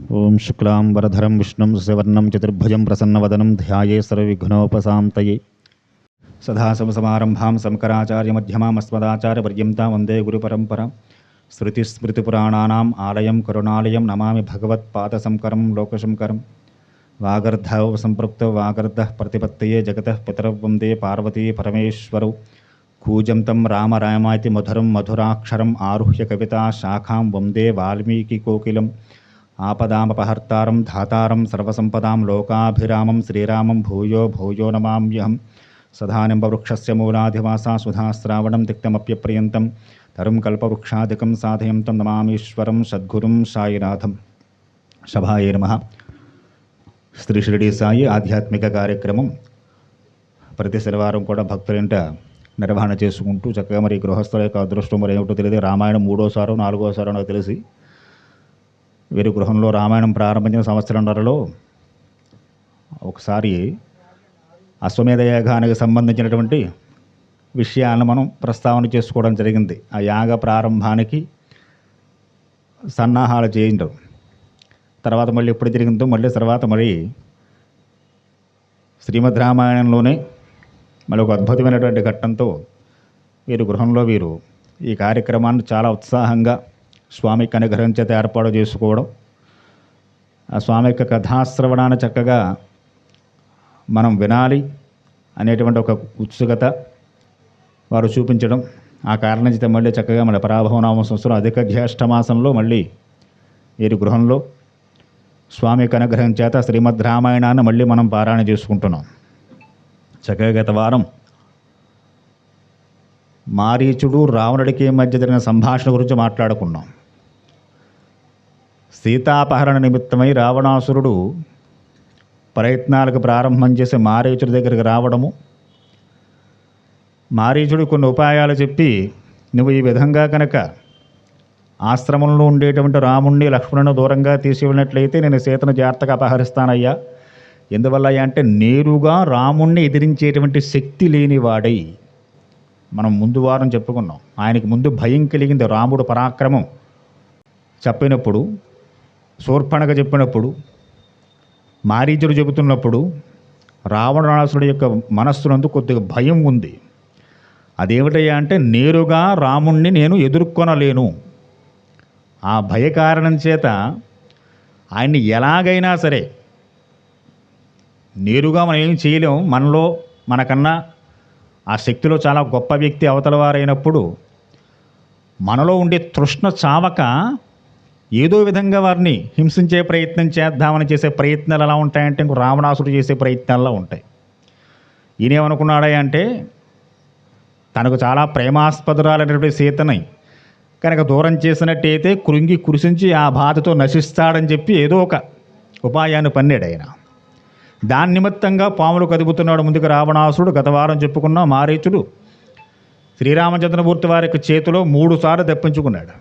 ఓం శుక్లాం వరధరం విష్ణుం శశివర్ణం చతుర్భుజం ప్రసన్నవదనం ధ్యాయే సర్వవిఘ్నోపశాంతయే. సదాశివసమారంభాం శంకరాచార్యమధ్యమామస్మదాచార్యపర్యంతాం వందే గురుపరంపరాం. శృతిస్మృతిపురాణానాం ఆలయం కరుణాలయం నమామి భగవత్పాదశంకరం లోకశంకరం. వాగర్ధౌ సంపృక్తౌ వాగర్ధః ప్రతిపత్తయే జగతః పితరౌ వందే పార్వతీ పరమేశ్వరౌ. కూజం తం రామ రామాయతి మధురం మధురాక్షరం ఆరుహ్య కవితా శాఖాం వందే వాల్మీకికోకిలం. ఆపదామపహర్తారం ధాతారం సర్వసంపదాం లోకాభిరామం శ్రీరామం భూయో భూయో నమామ్యహం. సదానింబవృక్షస్య మూలాధివాసా సుధాశ్రావణం తిక్తమప్యప్రియంతం తరుం కల్పవృక్షాదికం సాధయంతం నమామీశ్వరం సద్గురుం సాయినాథం. సభాయే నమః. శ్రీ షిరిడి సాయి ఆధ్యాత్మిక కార్యక్రమం ప్రతి శనివారం కూడా భక్తులంట నిర్వహణ చేసుకుంటూ చక్కగా మరి గృహస్థుల యొక్క అదృష్టం మరి ఏమిటో తెలియదు. రామాయణం 3వసారో 4వసారో నాకు తెలిసి వీరి గృహంలో రామాయణం ప్రారంభించిన సంవత్సరంన్నరలో ఒకసారి అశ్వమేధ యాగానికి సంబంధించినటువంటి విషయాలను మనం ప్రస్తావన చేసుకోవడం జరిగింది. ఆ యాగ ప్రారంభానికి సన్నాహాలు చేయడం తర్వాత మళ్ళీ ఎప్పుడు జరిగిందో మళ్ళీ తర్వాత మరి శ్రీమద్ రామాయణంలోనే మళ్ళీ ఒక అద్భుతమైనటువంటి ఘట్టంతో వీరు గృహంలో వీరు ఈ కార్యక్రమాన్ని చాలా ఉత్సాహంగా స్వామికి అనుగ్రహం చేత ఏర్పాటు చేసుకోవడం, ఆ స్వామి యొక్క కథాశ్రవణాన్ని చక్కగా మనం వినాలి అనేటువంటి ఒక ఉత్సుకత వారు చూపించడం. ఆ కారణం చేత మళ్ళీ చక్కగా మళ్ళీ పరాభవనామ సంవత్సరం అధిక జ్యేష్ఠ మాసంలో మళ్ళీ వీరి గృహంలో స్వామి యొక్క అనుగ్రహం చేత శ్రీమద్ రామాయణాన్ని మళ్ళీ మనం పారాయణ చేసుకుంటున్నాం. చక్కగా గత వారం మారీచుడు రావణుడికి మధ్య జరిగిన సంభాషణ గురించి మాట్లాడుకున్నాం. సీతాపహరణ నిమిత్తమై రావణాసురుడు ప్రయత్నాలకు ప్రారంభం చేసి మారీచుడి దగ్గరికి రావడము, మారీచుడు కొన్ని ఉపాయాలు చెప్పి నువ్వు ఈ విధంగా కనుక ఆశ్రమంలో ఉండేటువంటి రాముణ్ణి లక్ష్మణుని దూరంగా తీసుకెళ్ళినట్లయితే నేను సీతను జాగ్రత్తగా అపహరిస్తానయ్యా. ఎందువల్ల అంటే నేరుగా రాముణ్ణి ఎదిరించేటువంటి శక్తి లేనివాడై, మనం ముందు వారం చెప్పుకున్నాం, ఆయనకి ముందు భయం కలిగింది. రాముడు పరాక్రమం చెప్పినప్పుడు, శూర్పణఖ చెప్పినప్పుడు, మారీచుడు చెబుతున్నప్పుడు రావణాసురుడి యొక్క మనస్సునందు కొద్దిగా భయం ఉంది. అదేమిటయ్యా అంటే నేరుగా రాముణ్ణి నేను ఎదుర్కొనలేను. ఆ భయ కారణం చేత ఆయన్ని ఎలాగైనా సరే నేరుగా మనం ఏం చేయలేం. మనలో మనకన్నా ఆ శక్తిలో చాలా గొప్ప వ్యక్తి అవతల వారైనప్పుడు మనలో ఉండే తృష్ణ చావక ఏదో విధంగా వారిని హింసించే ప్రయత్నం చేద్దామని చేసే ప్రయత్నాలు ఎలా ఉంటాయంటే ఇంకో రావణాసుడు చేసే ప్రయత్నాల్లో ఉంటాయి. ఈయనేమనుకున్నాడా అంటే తనకు చాలా ప్రేమాస్పదురాలైనటువంటి సీతని కనుక దూరం చేసినట్టయితే కృంగి కురిసించి ఆ బాధతో నశిస్తాడని చెప్పి ఏదో ఒక ఉపాయాన్ని పన్నాడు ఆయన. దాని నిమిత్తంగా పాములు కదుపుతున్నాడు ముందుకు రావణాసురుడు. గత వారం చెప్పుకున్న మారీచుడు శ్రీరామచంద్రమూర్తి వారి యొక్క చేతిలో 3 సార్లు తప్పించుకున్నాడు.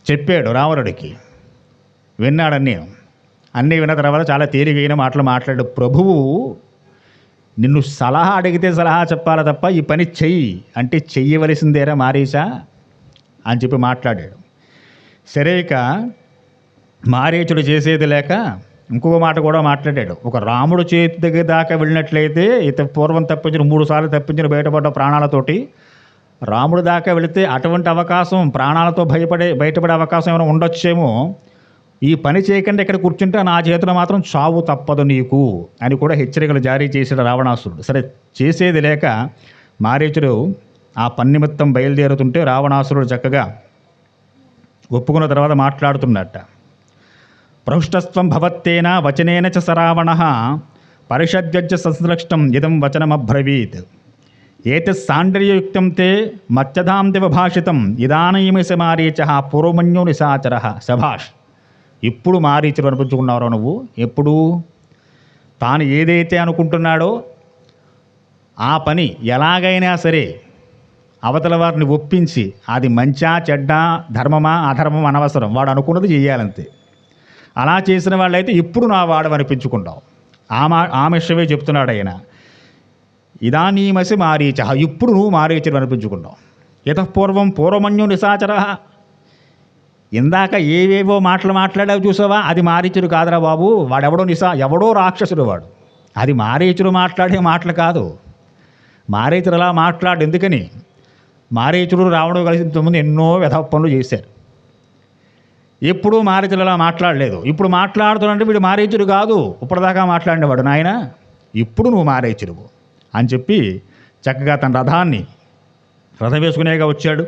చెప్పాడు రావణుడికి, విన్నాడని. అన్నీ విన్న తర్వాత చాలా తేలికైన మాటలు మాట్లాడు. ప్రభువు నిన్ను సలహా అడిగితే సలహా చెప్పాలి తప్ప ఈ పని చెయ్యి అంటే చెయ్యవలసిందేరా మారీచా అని చెప్పి మాట్లాడాడు. సరే, ఇక మారీచుడు చేసేది లేక ఇంకొక మాట కూడా మాట్లాడాడు. ఒక రాముడు చేతి దగ్గర దాకా వెళ్ళినట్లయితే పూర్వం తప్పించిన 3 సార్లు తప్పించిన బయటపడ్డ ప్రాణాలతోటి రాముడు దాకా వెళితే అటువంటి అవకాశం ప్రాణాలతో బయటపడే అవకాశం ఏమైనా ఉండొచ్చేమో. ఈ పని చేయకుండా ఇక్కడ కూర్చుంటే నా చేతిలో మాత్రం చావు తప్పదు నీకు అని కూడా హెచ్చరికలు జారీ చేసాడు రావణాసురుడు. సరే, చేసేది లేక మారీచుడు ఆ పని నిమిత్తం బయలుదేరుతుంటే రావణాసురుడు చక్కగా ఒప్పుకున్న తర్వాత మాట్లాడుతున్నట్ట. ప్రహృష్టస్వం భవత్తేన వచనేన చ సరావణః పరిషద్యజ్జ సంశ్లిష్టం ఇదం వచనమబ్రవీత్ ఏతత్ సాండ్ర్యయుక్తం తే మత్యధాం దివ భాషితం ఇదానీమిష మారీచః పూర్వమన్యో నిశాచరః. శభాష్. ఇప్పుడు మారీచుడు అనిపించుకున్నారో నువ్వు. ఎప్పుడు తాను ఏదైతే అనుకుంటున్నాడో ఆ పని ఎలాగైనా సరే అవతల వారిని ఒప్పించి అది మంచా చెడ్డా ధర్మమా అధర్మమా అనవసరం, వాడు అనుకున్నది చేయాలంతే. అలా చేసిన వాళ్ళైతే ఇప్పుడు నా వాడు అనిపించుకుంటావు. ఆ విషయమే చెప్తున్నాడు ఆయన. ఇదానీమసి మారీచ, ఇప్పుడు నువ్వు మారీచుడు అనిపించుకున్నావు. యతఃపూర్వం పూర్వమన్యు నిశాచర, ఇందాక ఏవేవో మాటలు మాట్లాడావు చూసావా, అది మారీచుడు కాదురా బాబు, వాడెవడో ఎవడో రాక్షసుడు వాడు. అది మారీచుడు మాట్లాడే మాటలు కాదు. మారీచుడు అలా మాట్లాడు. ఎందుకని? మారీచుడు రావణుడు కలిసి ఇంతకుముందు ఎన్నో వ్యధ పనులు చేశారు. ఎప్పుడూ మారీచుడు అలా మాట్లాడలేదు. ఇప్పుడు మాట్లాడుతున్నంటే వీడు మారీచుడు కాదు, ఇప్పటిదాకా మాట్లాడినవాడు నాయన, ఇప్పుడు నువ్వు మారీచుడువు అని చెప్పి చక్కగా తన రథం వేసుకునేగా వచ్చాడు.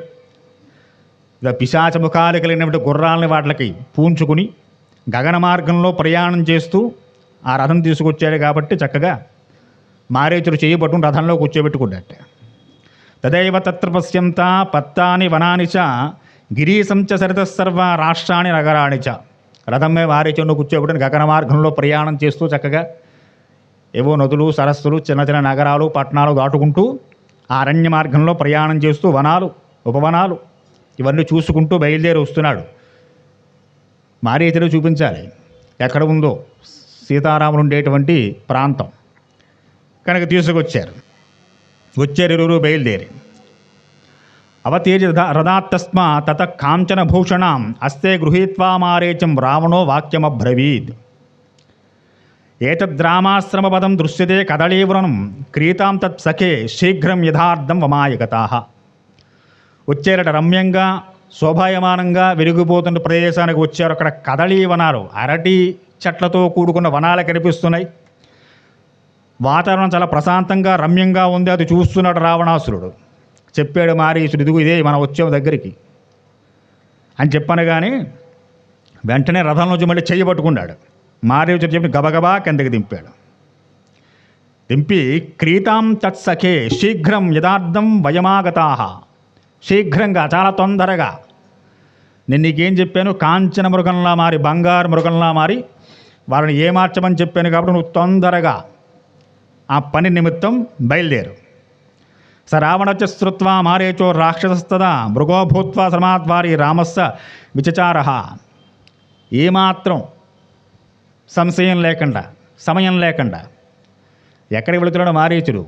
ఇలా పిశాచ ముఖాలు కలిగినటువంటి గుర్రాలని వాటికి పూంచుకుని గగన మార్గంలో ప్రయాణం చేస్తూ ఆ రథం తీసుకొచ్చాడు. కాబట్టి చక్కగా మారీచుడు చేయబట్టుకుని రథంలో కూర్చోబెట్టుకున్నట్టే. తదైవ తత్ర పశ్యంత పత్తాని వనాని చ గిరీశంచ సరితస్సర్వ రాష్ట్రాన్ని నగరాణి చ. రథం మీద మారీచుడిని కూర్చోబెట్టుకుని గగన మార్గంలో ప్రయాణం చేస్తూ చక్కగా ఏవో నదులు, సరస్సులు, చిన్న చిన్న నగరాలు, పట్టణాలు దాటుకుంటూ ఆ అరణ్య మార్గంలో ప్రయాణం చేస్తూ వనాలు, ఉపవనాలు ఇవన్నీ చూసుకుంటూ బయలుదేరి వస్తున్నాడు. మారీచుడు చూపించాలి ఎక్కడ ఉందో సీతారాములు ఉండేటువంటి ప్రాంతం. కనుక తీసుకొచ్చారు. ఇరువురు బయలుదేరి అవతేజ రథాత్తస్మా తత కాంచన భూషణాం అస్తే గృహీత్వా మారీచం రావణో వాక్యమబ్రవీత్. ఏతద్రామాశ్రమపదం దృశ్యతే కదళీవృణం క్రీతాం తత్ సఖే శీఘ్రం యథార్థం వమాయగతాః. వచ్చారట, రమ్యంగా శోభాయమానంగా వెలిగిపోతున్న ప్రదేశానికి వచ్చారు. అక్కడ కదళీ వనాలు, అరటి చెట్లతో కూడుకున్న వనాలు కనిపిస్తున్నాయి. వాతావరణం చాలా ప్రశాంతంగా రమ్యంగా ఉంది. అది చూస్తున్నాడు రావణాసురుడు. చెప్పాడు మారీచుడు, ఇదిగో ఇదే మనం వచ్చాము దగ్గరికి అని చెప్పాను. కానీ వెంటనే రథం నుంచి మళ్ళీ చెయ్యి పట్టుకున్నాడు. మారీచుడు చెప్పి గబగబా కిందకి దింపాడు. దింపి క్రీతాం తత్సఖే శీఘ్రం యథార్థం వయమాగతాః. శీఘ్రంగా, చాలా తొందరగా, నేను నీకేం చెప్పాను, కాంచన మృగంలా మారి, బంగారు మృగంలా మారి వారిని ఏమార్చమని చెప్పాను. కాబట్టి నువ్వు తొందరగా ఆ పని నిమిత్తం బయలుదేరు. స రావణచ శ్రుత్వా మారీచో రాక్షసస్తదా మృగో భూత్వా సమాద్వారి రామస్య విచచారః. ఏమాత్రం సంశయం లేకుండా, సమయం లేకుండా ఎక్కడికి వెళుతున్నాడు మారీచుడు?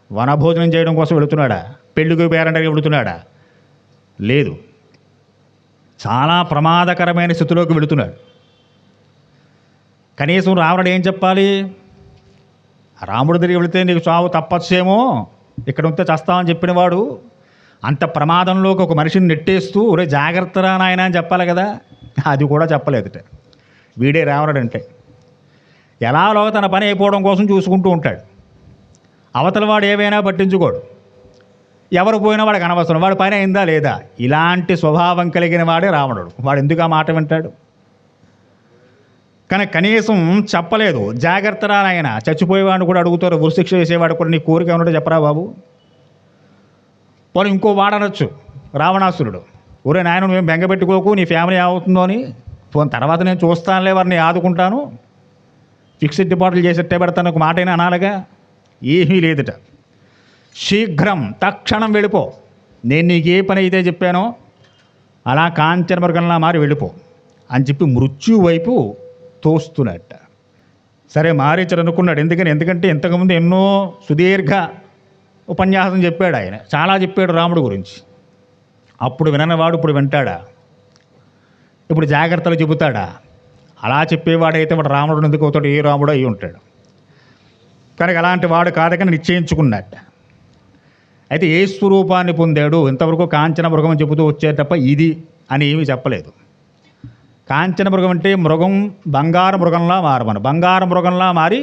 వనభోజనం చేయడం కోసం వెళుతున్నాడా? పెళ్ళికి పేరంటకి వెళుతున్నాడా? లేదు, చాలా ప్రమాదకరమైన స్థితిలోకి వెళుతున్నాడు. కనీసం రావణుడు ఏం చెప్పాలి? రాముడు తిరిగి వెళితే నీకు చావు తప్పచ్చేమో, ఇక్కడ ఉంటే చస్తామని చెప్పినవాడు అంత ప్రమాదంలోకి ఒక మనిషిని నెట్టేస్తూ ఒరే జాగ్రత్తరా నాయన అని చెప్పాలి కదా. అది కూడా చెప్పలేదుట. వీడే రావణుడు అంటే ఎలాలో తన పని అయిపోవడం కోసం చూసుకుంటూ ఉంటాడు. అవతల వాడు ఏవైనా పట్టించుకోడు. ఎవరు పోయినా వాడికి అనవసరం, వాడి పని అయిందా లేదా. ఇలాంటి స్వభావం కలిగిన వాడే రావణుడు. వాడు ఎందుకు ఆ మాట వింటాడు? కానీ కనీసం చెప్పలేదు, జాగ్రత్తరా నాయన. చచ్చిపోయేవాడిని కూడా అడుగుతారు, ఉరిశిక్ష వేసేవాడు కూడా నీ కోరిక ఏమన్నా చెప్పరా బాబు. పోనీ ఇంకో వాడనొచ్చు రావణాసురుడు, ఒరే నాయన నువ్వేం బెంగపెట్టుకోకు, నీ ఫ్యామిలీ ఏమవుతుందో అని. పోనీ తర్వాత నేను చూస్తానులే, వారిని ఆదుకుంటాను, ఫిక్స్డ్ డిపాజిట్లు చేసేట్టే పెడతాను, ఒక మాట అయినా అనాలిగా. ఏమీ లేదుట. శీఘ్రం, తక్షణం వెళ్ళిపో. నేను నీకు ఏ పని అయితే చెప్పానో అలా కాంచన మృగంలా మారి వెళ్ళిపో అని చెప్పి మృత్యు వైపు తోస్తున్నట్ట. సరే మారీచుడు అనుకున్నాడు. ఎందుకంటే ఇంతకుముందు ఎన్నో సుదీర్ఘ ఉపన్యాసం చెప్పాడు ఆయన, చాలా చెప్పాడు రాముడు గురించి. అప్పుడు విననివాడు ఇప్పుడు వింటాడా? ఇప్పుడు జాగ్రత్తలు చెబుతాడా? అలా చెప్పేవాడైతే వాడు రాముడు ఎందుకు అవుతాడు? ఏ రాముడు అయి ఉంటాడు. కనుక అలాంటి వాడు కాదని నిశ్చయించుకున్నట్ట. అయితే ఏ స్వరూపాన్ని పొందాడు? ఇంతవరకు కాంచన మృగం అని చెబుతూ వచ్చే తప్ప ఇది అని ఏమీ చెప్పలేదు. కాంచన మృగం అంటే మృగం బంగారు మృగంలా మారమను, బంగారు మృగంలా మారి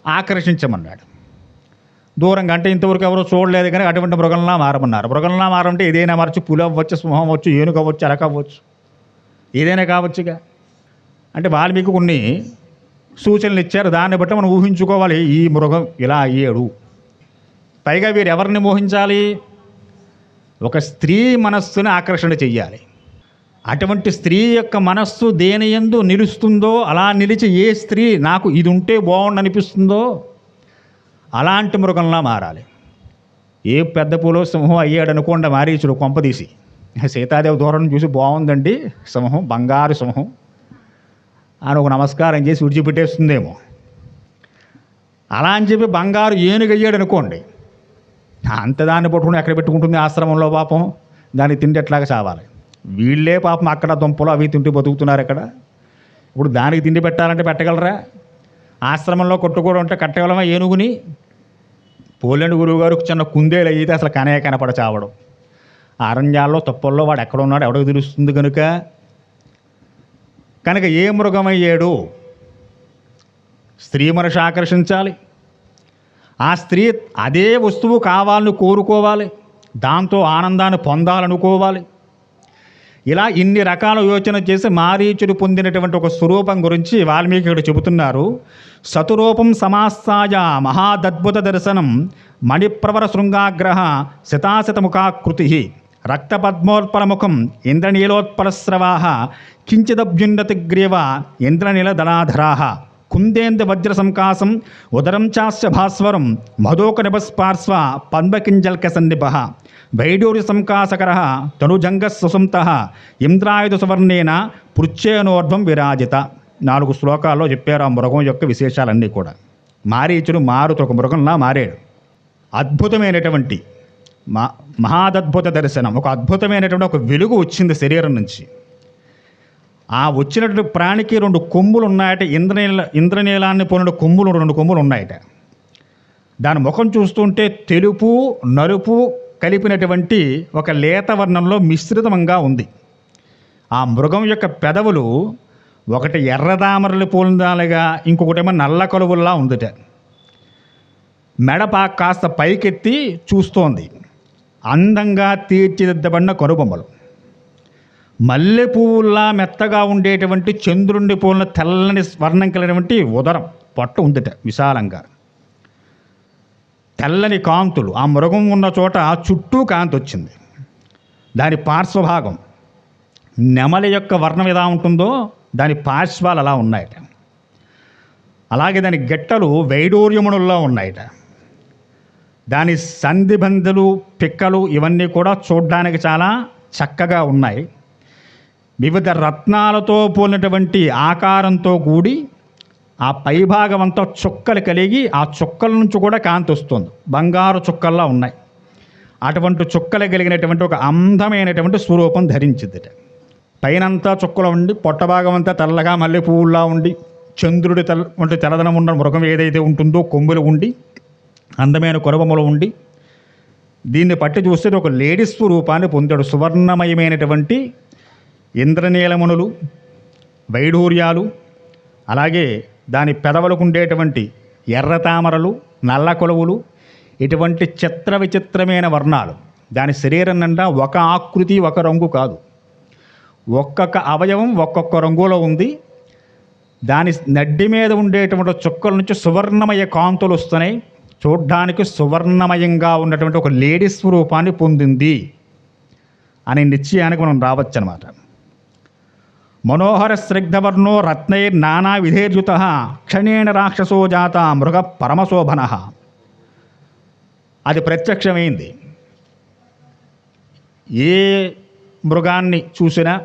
ఆకర్షించమన్నాడు. దూరంగా అంటే ఇంతవరకు ఎవరో చూడలేదు కానీ అటువంటి మృగంలా మారమన్నారు. మృగంలా మారంటే ఏదైనా మారచ్చు, పులి అవ్వచ్చు, సింహం అవ్వచ్చు, ఏనుగు అవ్వచ్చు, అరక అవ్వచ్చు, ఏదైనా కావచ్చుగా. అంటే వాల్మీకి కొన్ని సూచనలు ఇచ్చారు, దాన్ని బట్టి మనం ఊహించుకోవాలి ఈ మృగం ఇలా అయ్యాడు. పైగా వీరు ఎవరిని మోహించాలి? ఒక స్త్రీ మనస్సుని ఆకర్షణ చెయ్యాలి. అటువంటి స్త్రీ యొక్క మనస్సు దేని యందు నిలుస్తుందో, అలా నిలిచి ఏ స్త్రీ నాకు ఇది ఉంటే బాగుండు అనిపిస్తుందో అలాంటి మృగంలా మారాలి. ఏ పెద్ద పూలో సింహం అయ్యాడు అనుకోండి మారీచుడు కొంపదీసి, సీతాదేవి దూరం చూసి బాగుందండి సింహం, బంగారు సింహం అని ఒక నమస్కారం చేసి విడిచిపెట్టేస్తుందేమో. అలా అని చెప్పి బంగారు ఏనుగు అయ్యాడు అనుకోండి, అంత దాన్ని పట్టుకుని ఎక్కడ పెట్టుకుంటుంది ఆశ్రమంలో పాపం, దాన్ని తిండి ఎట్లాగా చావాలి. వీళ్ళే పాపం అక్కడ దుంపలు అవి తింటూ బతుకుతున్నారు ఇక్కడ. ఇప్పుడు దానికి తిండి పెట్టాలంటే పెట్టగలరా? ఆశ్రమంలో కొట్టుకోవడం ఉంటే కట్టగలమా ఏనుగుని? పోలేండి గురువుగారు చిన్న కుందేలు అయితే అసలు కనపడ చావడం. అరణ్యాల్లో తప్పల్లో వాడు ఎక్కడ ఉన్నాడు ఎవడికి తెలుస్తుంది కనుక ఏ మృగమయ్యాడు? స్త్రీ మనిషి ఆకర్షించాలి, ఆ స్త్రీ అదే వస్తువు కావాలని కోరుకోవాలి, దాంతో ఆనందాన్ని పొందాలనుకోవాలి. ఇలా ఇన్ని రకాల యోచన చేసి మారీచుడు పొందినటువంటి ఒక స్వరూపం గురించి వాల్మీకి ఇక్కడ చెబుతున్నారు. సతురూపం సమాస్తాయ మహాదద్భుత దర్శనం మణిప్రవర శృంగాగ్రహ శతాశతముఖాకృతి రక్తపద్మోత్పలముఖం ఇంద్రనీలోత్పలస్రవాహ కించిదభ్యున్నతి గ్రీవ ఇంద్రనీల దళాధరాహ కుందేంద్ర వజ్ర సంకాసం ఉదరం చాస్య భాస్వరం మధోక నిపస్పార్శ్వ పద్మకింజల్క సన్నిభ వైడూర్య సంకాసకర తనుజంగ సుసంత ఇంద్రాయుధ సువర్ణేన పృచ్ఛేనోర్ధ్వం విరాజిత. 4 శ్లోకాల్లో చెప్పారు ఆ మృగం యొక్క విశేషాలన్నీ కూడా. మారీచుడు మారుతూ ఒక మృగంలా మారాడు. అద్భుతమైనటువంటి మహాదద్భుత దర్శనం, ఒక అద్భుతమైనటువంటి ఒక వెలుగు వచ్చింది శరీరం నుంచి. ఆ వచ్చినటువంటి ప్రాణికి 2 కొమ్ములు ఉన్నాయట. ఇంద్రనీలాన్ని పోలిన కొమ్ములు 2 కొమ్ములు ఉన్నాయట. దాని ముఖం చూస్తుంటే తెలుపు నలుపు కలిపినటువంటి ఒక లేత వర్ణంలో మిశ్రితంగా ఉంది. ఆ మృగం యొక్క పెదవులు ఒకటి ఎర్రదామరలు పోలినాలుగా, ఇంకొకటేమో నల్ల కలువుల్లా ఉందిట. మెడప కాస్త పైకెత్తి చూస్తోంది. అందంగా తీర్చిదిద్దబడిన కనుబొమ్మలు, మల్లె పువ్వుల్లా మెత్తగా ఉండేటువంటి చంద్రుండి పోలిన తెల్లని వర్ణం కలిగినటువంటి ఉదరం పొట్ట ఉందిట విశాలంగా. తెల్లని కాంతులు, ఆ మృగం ఉన్న చోట చుట్టూ కాంతి వచ్చింది. దాని పార్శ్వభాగం నెమలి యొక్క వర్ణం ఎలా ఉంటుందో దాని పార్శ్వాలు అలా ఉన్నాయట. అలాగే దాని గెట్టలు వైడూర్యమునుల్లో ఉన్నాయట. దాని సంధిబంధులు పిక్కలు ఇవన్నీ కూడా చూడ్డానికి చాలా చక్కగా ఉన్నాయి. వివిధ రత్నాలతో పోలినటువంటి ఆకారంతో కూడి ఆ పైభాగం అంతా చుక్కలు కలిగి ఆ చుక్కల నుంచి కూడా కాంతి వస్తుంది. బంగారు చుక్కల్లా ఉన్నాయి. అటువంటి చుక్కలు కలిగినటువంటి ఒక అందమైనటువంటి స్వరూపం ధరించింది. పైనంతా చుక్కలు ఉండి పొట్టభాగం అంతా తెల్లగా మల్లె పువ్వుల్లా ఉండి చంద్రుడి వంటి తెల్లదనం ఉన్న మృగం ఏదైతే ఉంటుందో కొమ్ములు ఉండి అందమైన కొరబొమ్మలు ఉండి దీన్ని పట్టి చూస్తే ఒక లేడీ స్వరూపాన్ని పొందాడు. సువర్ణమయమైనటువంటి ఇంద్రనీలమునులు, వైఢూర్యాలు, అలాగే దాని పెదవులకు ఉండేటువంటి ఎర్రతామరలు, నల్ల కొలువులు, ఇటువంటి చిత్ర విచిత్రమైన వర్ణాలు. దాని శరీరం నిండా ఒక ఆకృతి ఒక రంగు కాదు, ఒక్కొక్క అవయవం ఒక్కొక్క రంగులో ఉంది. దాని నడ్డి మీద ఉండేటువంటి చుక్కల నుంచి సువర్ణమయ కాంతులు వస్తున్నాయి. చూడ్డానికి సువర్ణమయంగా ఉన్నటువంటి ఒక లేడీ స్వరూపాన్ని పొందింది అనే నిశ్చయానికి మనం రావచ్చు అన్నమాట. మనోహర స్నిగ్ధవర్ణో రత్నైర్ నానా విధేర్యుత క్షణేణ రాక్షసో జాత మృగ పరమశోభన. అది ప్రత్యక్షమైంది. ఏ మృగాన్ని చూసినా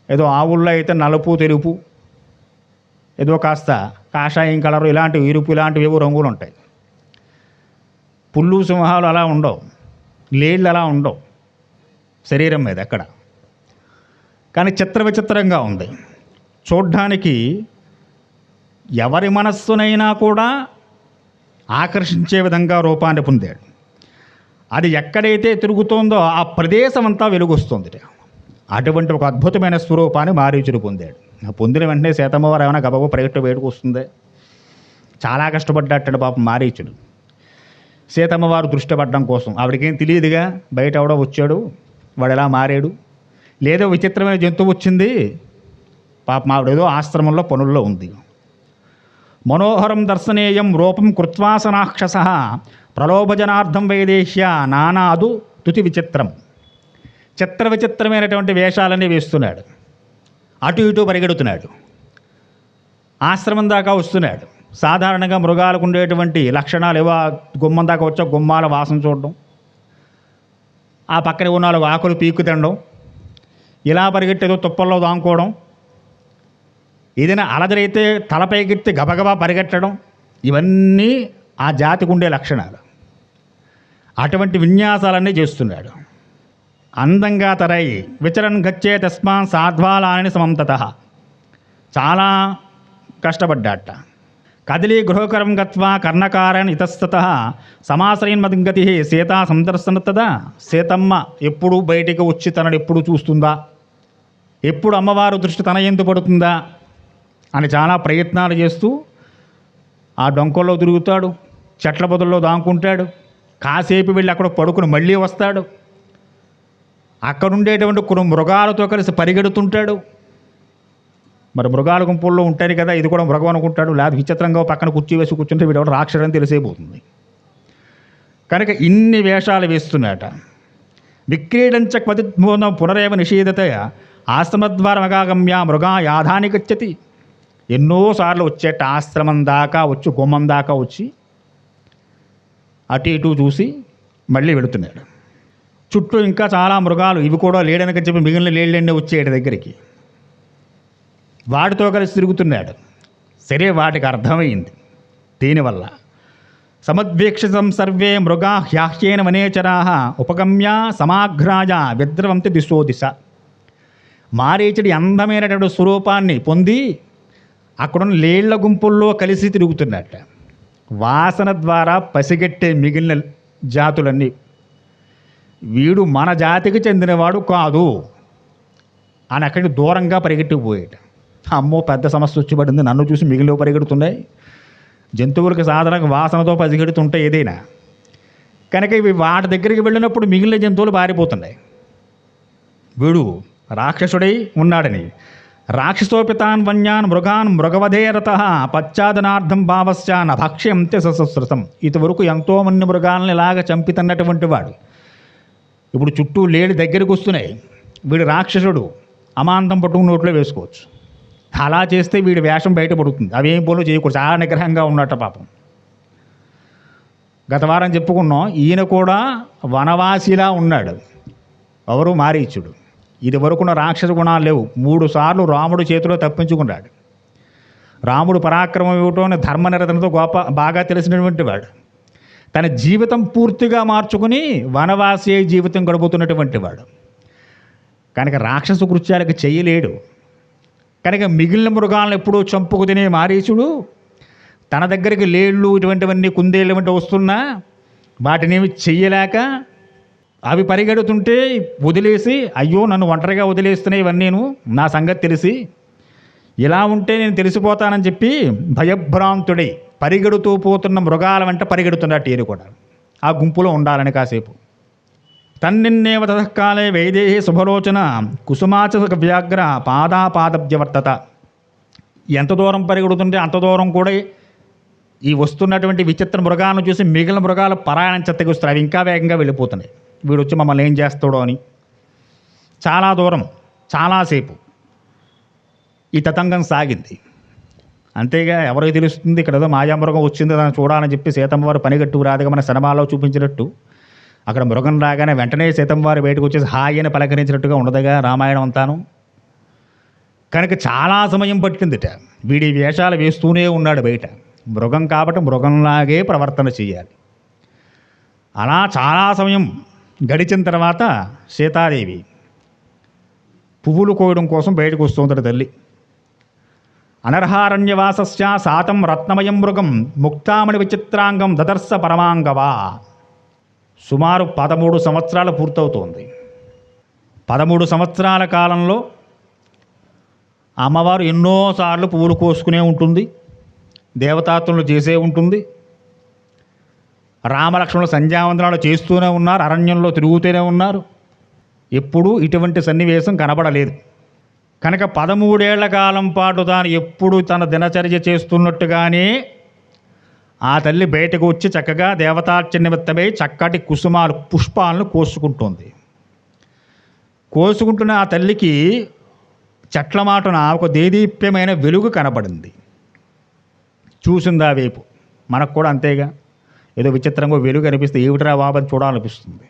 ఏదో ఆవుల్లో అయితే నలుపు తెలుపు, ఏదో కాస్త కాషాయం కలరు, ఇలాంటివి ఎరుపు, ఇలాంటివి ఏవో రంగులు ఉంటాయి. పుల్లు సింహాలు అలా ఉండవు, లేళ్ళు అలా ఉండవు శరీరం మీద ఎక్కడ. కానీ చిత్ర విచిత్రంగా ఉంది చూడ్డానికి. ఎవరి మనస్సునైనా కూడా ఆకర్షించే విధంగా రూపాన్ని పొందాడు. అది ఎక్కడైతే తిరుగుతోందో ఆ ప్రదేశం అంతా వెలుగొస్తుంది. అటువంటి ఒక అద్భుతమైన స్వరూపాన్ని మారీచుడు పొందాడు. పొందిన వెంటనే సీతమ్మవారు ఏమైనా గబగబ ప్రయత్నం వేడుకు వస్తుంది. చాలా కష్టపడ్డాడు పాపం మారీచుడు. సీతమ్మవారు దృష్టి పడడం కోసం. ఆవిడకేం తెలియదుగా బయట ఎవడో వచ్చాడు, వాడు ఎలా మారాడు, లేదో విచిత్రమైన జంతువు వచ్చింది. పాపం ఆవిడేదో ఆశ్రమంలో పనుల్లో ఉంది. మనోహరం దర్శనేయం రూపం కృత్వాసనాక్షస ప్రలోభజనార్థం వైదేశ్య నానాదు తుతి విచిత్రం. చిత్ర విచిత్రమైనటువంటి వేషాలన్నీ వేస్తున్నాడు. అటు ఇటు పరిగెడుతున్నాడు. ఆశ్రమం దాకా వస్తున్నాడు. సాధారణంగా మృగాలకు ఉండేటువంటి లక్షణాలు ఏవో, గుమ్మం దాకా వచ్చా గుమ్మాల వాసన చూడడం, ఆ పక్కన ఉన్న 4 ఆకులు పీక్కు తినడం, ఇలా పరిగెట్టేదో తుప్పల్లో దాముకోవడం, ఏదైనా అలజరైతే తలపైకెత్తి గబగబా పరిగెట్టడం, ఇవన్నీ ఆ జాతికి ఉండే లక్షణాలు. అటువంటి విన్యాసాలన్నీ చేస్తున్నాడు. అందంగా తరై విచరన్ గచ్చే తస్మాన్ సాధ్వాలాని సమంతత. చాలా కష్టపడ్డాట. కదిలి గృహకరం గత్వా కర్ణకారన్ ఇతస్తత సమాశ్రయన్మద్గతి సీతా సందర్శనతదా. సీతమ్మ ఎప్పుడు బయటికి వచ్చి తనను ఎప్పుడు చూస్తుందా, ఎప్పుడు అమ్మవారు దృష్టి తన ఎందు పడుతుందా అని చాలా ప్రయత్నాలు చేస్తూ ఆ డొంకల్లో తిరుగుతాడు, చెట్ల పొదల్లో దాంకుంటాడు, కాసేపు వెళ్ళి అక్కడ పడుకుని మళ్ళీ వస్తాడు. అక్కడుండేటువంటి కొన్ని మృగాలతో కలిసి పరిగెడుతుంటాడు. మరి మృగాల గుంపుల్లో ఉంటాయి కదా, ఇది కూడా మృగం అనుకుంటాడు. లేదా విచిత్రంగా పక్కన కుర్చీ వేసి కూర్చుంటే వీడెవడు రాక్షసుడని తెలిసేపోతుంది. కనుక ఇన్ని వేషాలు వేస్తున్నాట. విక్రీడంచ క్వచిద్భూతం పునరేవ నిషేధతయ ఆశ్రమద్వారమగాగమ్య మృగా యాధాని గచ్చతి. ఎన్నోసార్లు వచ్చేట ఆశ్రమం దాకా వచ్చి గుమ్మం దాకా వచ్చి అటు ఇటు చూసి మళ్ళీ వెళుతున్నాడు. చుట్టూ ఇంకా చాలా మృగాలు, ఇవి కూడా లేడనక చెప్పి మిగిలిన లేళ్ళన్నీ వచ్చేటి దగ్గరికి వాటితో కలిసి తిరుగుతున్నాడు. సరే, వాటికి అర్థమైంది దీనివల్ల. సముద్వీక్షితం సర్వే మృగా హ్యాహ్యేన వనేచరా ఉపగమ్య సమాఘ్రాయ విద్రవంతి దిశో దిశ. మారీచుడి అందమైనటువంటి స్వరూపాన్ని పొంది అక్కడున్న లేళ్ల గుంపుల్లో కలిసి తిరుగుతున్నట్ట. వాసన ద్వారా పసిగట్టే మిగిలిన జాతులన్నీ వీడు మన జాతికి చెందినవాడు కాదు అని అక్కడికి దూరంగా పరిగెట్టిపోయాడు. అమ్మో, పెద్ద సమస్య వచ్చి పడింది, నన్ను చూసి మిగిలిన పరిగెడుతున్నాయి. జంతువులకు సాధారణంగా వాసనతో పసిగెడుతుంటాయి ఏదైనా. కనుక ఇవి వాటి దగ్గరికి వెళ్ళినప్పుడు మిగిలిన జంతువులు పారిపోతున్నాయి. వీడు రాక్షసుడై ఉన్నాడని రాక్షసోపితాన్ వన్యాన్ మృగాన్ మృగవధేరత పశ్చాదనార్థం భావశ్చ నభక్ష్యంతే సశస్రతం. ఇంతవరకు ఎంతోమంది మృగాలను ఇలాగ చంపితున్నటువంటి వాడు ఇప్పుడు చుట్టూ లేడి దగ్గరికి వస్తున్నాయి. వీడు రాక్షసుడు, అమాంతం పట్టుకుని నోట్లో వేసుకోవచ్చు. అలా చేస్తే వీడి వేషం బయటపడుతుంది. అవేం పనులు చేయకూడదు, చాలా నిగ్రహంగా ఉన్నట్ట పాపం. గత వారం చెప్పుకున్నాం, ఈయన కూడా వనవాసిలా ఉన్నాడు. ఎవరు? మారీచుడు. ఇది వరకున్న రాక్షస గుణాలు లేవు. 3 సార్లు రాముడు చేతిలో తప్పించుకున్నాడు. రాముడు పరాక్రమం ఇవ్వటం అనే ధర్మనిరతనతో బాగా తెలిసినటువంటి వాడు. తన జీవితం పూర్తిగా మార్చుకుని వనవాసి జీవితం గడుపుతున్నటువంటి వాడు. కనుక రాక్షస కృత్యాలకు చేయలేడు. కనుక మిగిలిన మృగాలను ఎప్పుడూ చంపుకు తినే మారీచుడు తన దగ్గరికి లేళ్ళు ఇటువంటివన్నీ కుందేళ్ళు వంటి వస్తున్నా వాటినేమి చెయ్యలేక అవి పరిగెడుతుంటే వదిలేసి, అయ్యో నన్ను ఒంటరిగా వదిలేస్తున్నాయి ఇవన్నీను, నా సంగతి తెలిసి ఇలా ఉంటే నేను తెలిసిపోతానని చెప్పి భయభ్రాంతుడై పరిగెడుతూ పోతున్న మృగాల వెంట పరిగెడుతున్నట్టు ఈయన కూడా ఆ గుంపులో ఉండాలని కాసేపు. తన్నిన్నేవ తతకాలే వైదేహి శుభలోచన కుసుమాచ వ్యాఘ్ర పాదాపాదభ్యవర్తత. ఎంత దూరం పరిగెడుతుంటే అంత దూరం కూడా ఈ వస్తున్నటువంటి విచిత్ర మృగాలను చూసి మిగిలిన మృగాలు పరాయణించత్తగిస్తారు. అవి ఇంకా వేగంగా వెళ్ళిపోతున్నాయి. వీడు వచ్చి మమ్మల్ని ఏం చేస్తాడో అని చాలా దూరం చాలాసేపు ఈ తతంగం సాగింది. అంతేగా ఎవరికి తెలుస్తుంది, ఇక్కడ ఏదో మాయామృగం వచ్చింది దాన్ని చూడాలని చెప్పి సీతమ్మ వారు పనిగట్టు రాదుగా మన సినిమాలో చూపించినట్టు. అక్కడ మృగం రాగానే వెంటనే సీతమ్మ వారు బయటకు వచ్చేసి హాయి అని పలకరించినట్టుగా ఉండదుగా రామాయణం అంతాను. కనుక చాలా సమయం పట్టిందిట. వీడి వేషాలు వేస్తూనే ఉన్నాడు బయట. మృగం కాబట్టి మృగంలాగే ప్రవర్తన చేయాలి. అలా చాలా సమయం గడిచిన తర్వాత సీతాదేవి పువ్వులు కోయడం కోసం బయటకు వస్తుందట తల్లి. అనర్హారణ్యవాసస్య సాతం రత్నమయం మృగం ముక్తామణి విచిత్రాంగం దదర్శ పరమాంగవా. సుమారు 13 సంవత్సరాలు పూర్తవుతోంది. 13 సంవత్సరాల కాలంలో అమ్మవారు ఎన్నోసార్లు పువ్వులు కోసుకునే ఉంటుంది, దేవతాత్మలు చేసే ఉంటుంది. రామలక్ష్మణులు సంధ్యావందనాలు చేస్తూనే ఉన్నారు, అరణ్యంలో తిరుగుతూనే ఉన్నారు. ఎప్పుడూ ఇటువంటి సన్నివేశం కనబడలేదు. కనుక 13 ఏళ్ల కాలం పాటు తాను ఎప్పుడు తన దినచర్య చేస్తున్నట్టుగానే ఆ తల్లి బయటకు వచ్చి చక్కగా దేవతార్చన నిమిత్తమై చక్కటి కుసుమాలు పుష్పాలను కోసుకుంటుంది. కోసుకుంటున్న ఆ తల్లికి చెట్ల మాటున ఒక దేదీప్యమైన వెలుగు కనపడింది. చూసింది ఆ వైపు. మనకు కూడా అంతేగా, ఏదో విచిత్రంగా వెలుగు అనిపిస్తే ఏమిటిరా బాబని చూడాలనిపిస్తుంది.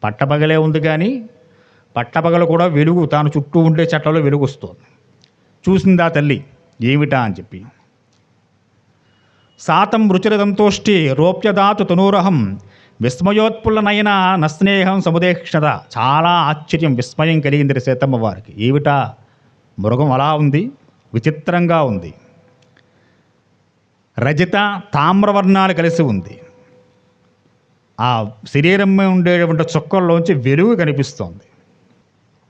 పట్టపగలే ఉంది కానీ పట్టపగలు కూడా వెలుగు తాను చుట్టూ ఉండే చెట్లలో వెలుగు వస్తుంది. చూసింది ఆ తల్లి, ఏమిటా అని చెప్పి. సాతం రుచిరదంతోష్టి రోప్యదాతు తనూరహం విస్మయోత్పుల్లనైన నస్నేహం సముదేక్షత. చాలా ఆశ్చర్యం, విస్మయం కలిగింది సీతమ్మ వారికి. ఏమిటా మృగం అలా ఉంది, విచిత్రంగా ఉంది. రజిత తామ్రవర్ణాలు కలిసి ఉంది. ఆ శరీరం మీద ఉండేటువంటి చుక్కల్లోంచి వెలుగు కనిపిస్తోంది.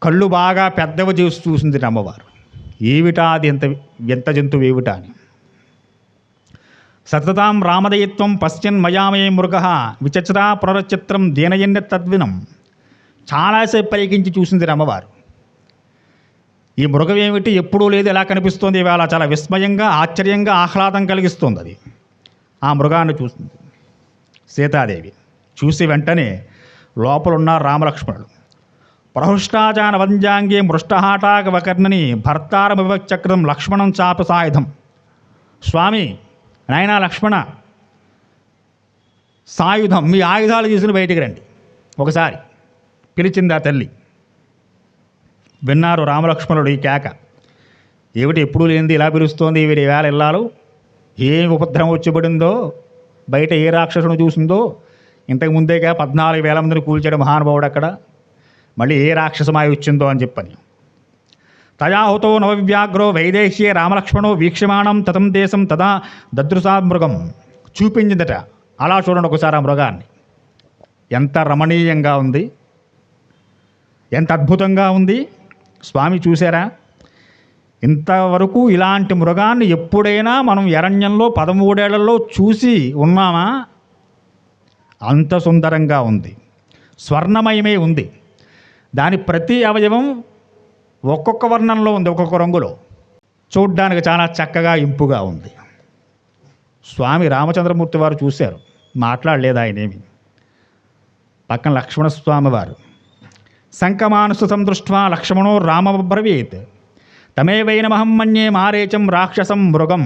కళ్ళు బాగా పెద్దవి చూసింది అమ్మవారు. ఏమిటా అది, ఎంత జంతువు ఏమిటా అని. సతతాం రామదయిత్వం పశ్చిన్ మయామే మృగ విచచరా పునరచిత్రం దీనయన్య తద్వినం. చాలాసేపు పలికించి చూసింది అమ్మవారు. ఈ మృగం ఏమిటి, ఎప్పుడూ లేదు, ఎలా కనిపిస్తోంది ఇవాళ, చాలా విస్మయంగా, ఆశ్చర్యంగా, ఆహ్లాదం కలిగిస్తుంది అది. ఆ మృగాన్ని చూస్తుంది సీతాదేవి. చూసి వెంటనే లోపలున్న రామలక్ష్మణుడు. ప్రహృష్టాచాన వంజాంగే మృష్టహాటాక వకర్ణని భర్తారమివచక్రం లక్ష్మణం చాప సాయుధం. స్వామి, నాయనా లక్ష్మణ, సాయుధం, మీ ఆయుధాలు తీసుకుని బయటికి రండి ఒకసారి పిలిచింది ఆ తల్లి. విన్నారు రామలక్ష్మణుడు ఈ కేక. ఏమిటి ఎప్పుడూ లేనిది ఇలా పిలుస్తోంది, వీరి వేళ ఇల్లాలు, ఏం ఉపద్రవం వచ్చిపడిందో, బయట ఏ రాక్షసును చూసిందో. ఇంతకు ముందేగా 14,000 మందిని కూల్చాడు మహానుభావుడు అక్కడ, మళ్ళీ ఏ రాక్షసమాయి వచ్చిందో అని చెప్పని. తయాహుతో నవవ్యాఘ్రో వైదేశ్యే రామలక్ష్మణో వీక్షమాణం తతం దేశం తదా దదృశా మృగం. చూపించిందట. అలా చూడండి ఒకసారి ఆ మృగాన్ని. ఎంత రమణీయంగా ఉంది, ఎంత అద్భుతంగా ఉంది. స్వామి చూసారా? ఇంతవరకు ఇలాంటి మృగాన్ని ఎప్పుడైనా మనం అరణ్యంలో 13 ఏళ్లలో చూసి ఉన్నామా? అంత సుందరంగా ఉంది, స్వర్ణమయమే ఉంది. దాని ప్రతి అవయవం ఒక్కొక్క వర్ణంలో ఉంది, ఒక్కొక్క రంగులో. చూడ్డానికి చాలా చక్కగా ఇంపుగా ఉంది. స్వామి రామచంద్రమూర్తి వారు చూశారు, మాట్లాడలేదు ఆయనేమి. పక్కన లక్ష్మణస్వామి వారు. శంఖమానుసుతం దృష్ట్వా లక్ష్మణో రామబ్రవీత్ తమేవైనమహం మన్యే మారేచం రాక్షసం మృగం.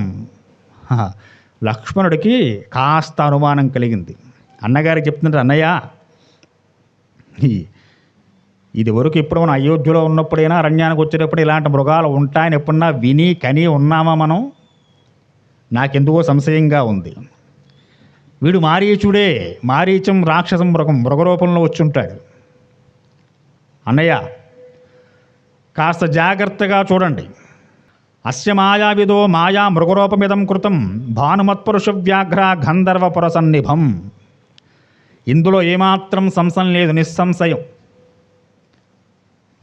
లక్ష్మణుడికి కాస్త అనుమానం కలిగింది. అన్నగారికి చెప్తున్నారు, అన్నయ్య, ఇది వరకు ఇప్పుడు మనం అయోధ్యలో ఉన్నప్పుడైనా అరణ్యానికి వచ్చేటప్పుడు ఇలాంటి మృగాలు ఉంటాయని ఎప్పుడన్నా విని కని ఉన్నామా మనం? నాకెందుకో సంశయంగా ఉంది. వీడు మారీచుడే, మారీచం రాక్షసం మృగం, మృగరూపంలో వచ్చి ఉంటాడు. అన్నయ్య, కాస్త జాగ్రత్తగా చూడండి. అస్య మాయావిదో మాయా మృగరూపమిదం కృతం భానుమత్పురుష వ్యాఘ్ర గంధర్వ పురసన్నిభం. ఇందులో ఏమాత్రం సంశయం లేదు, నిస్సంశయం.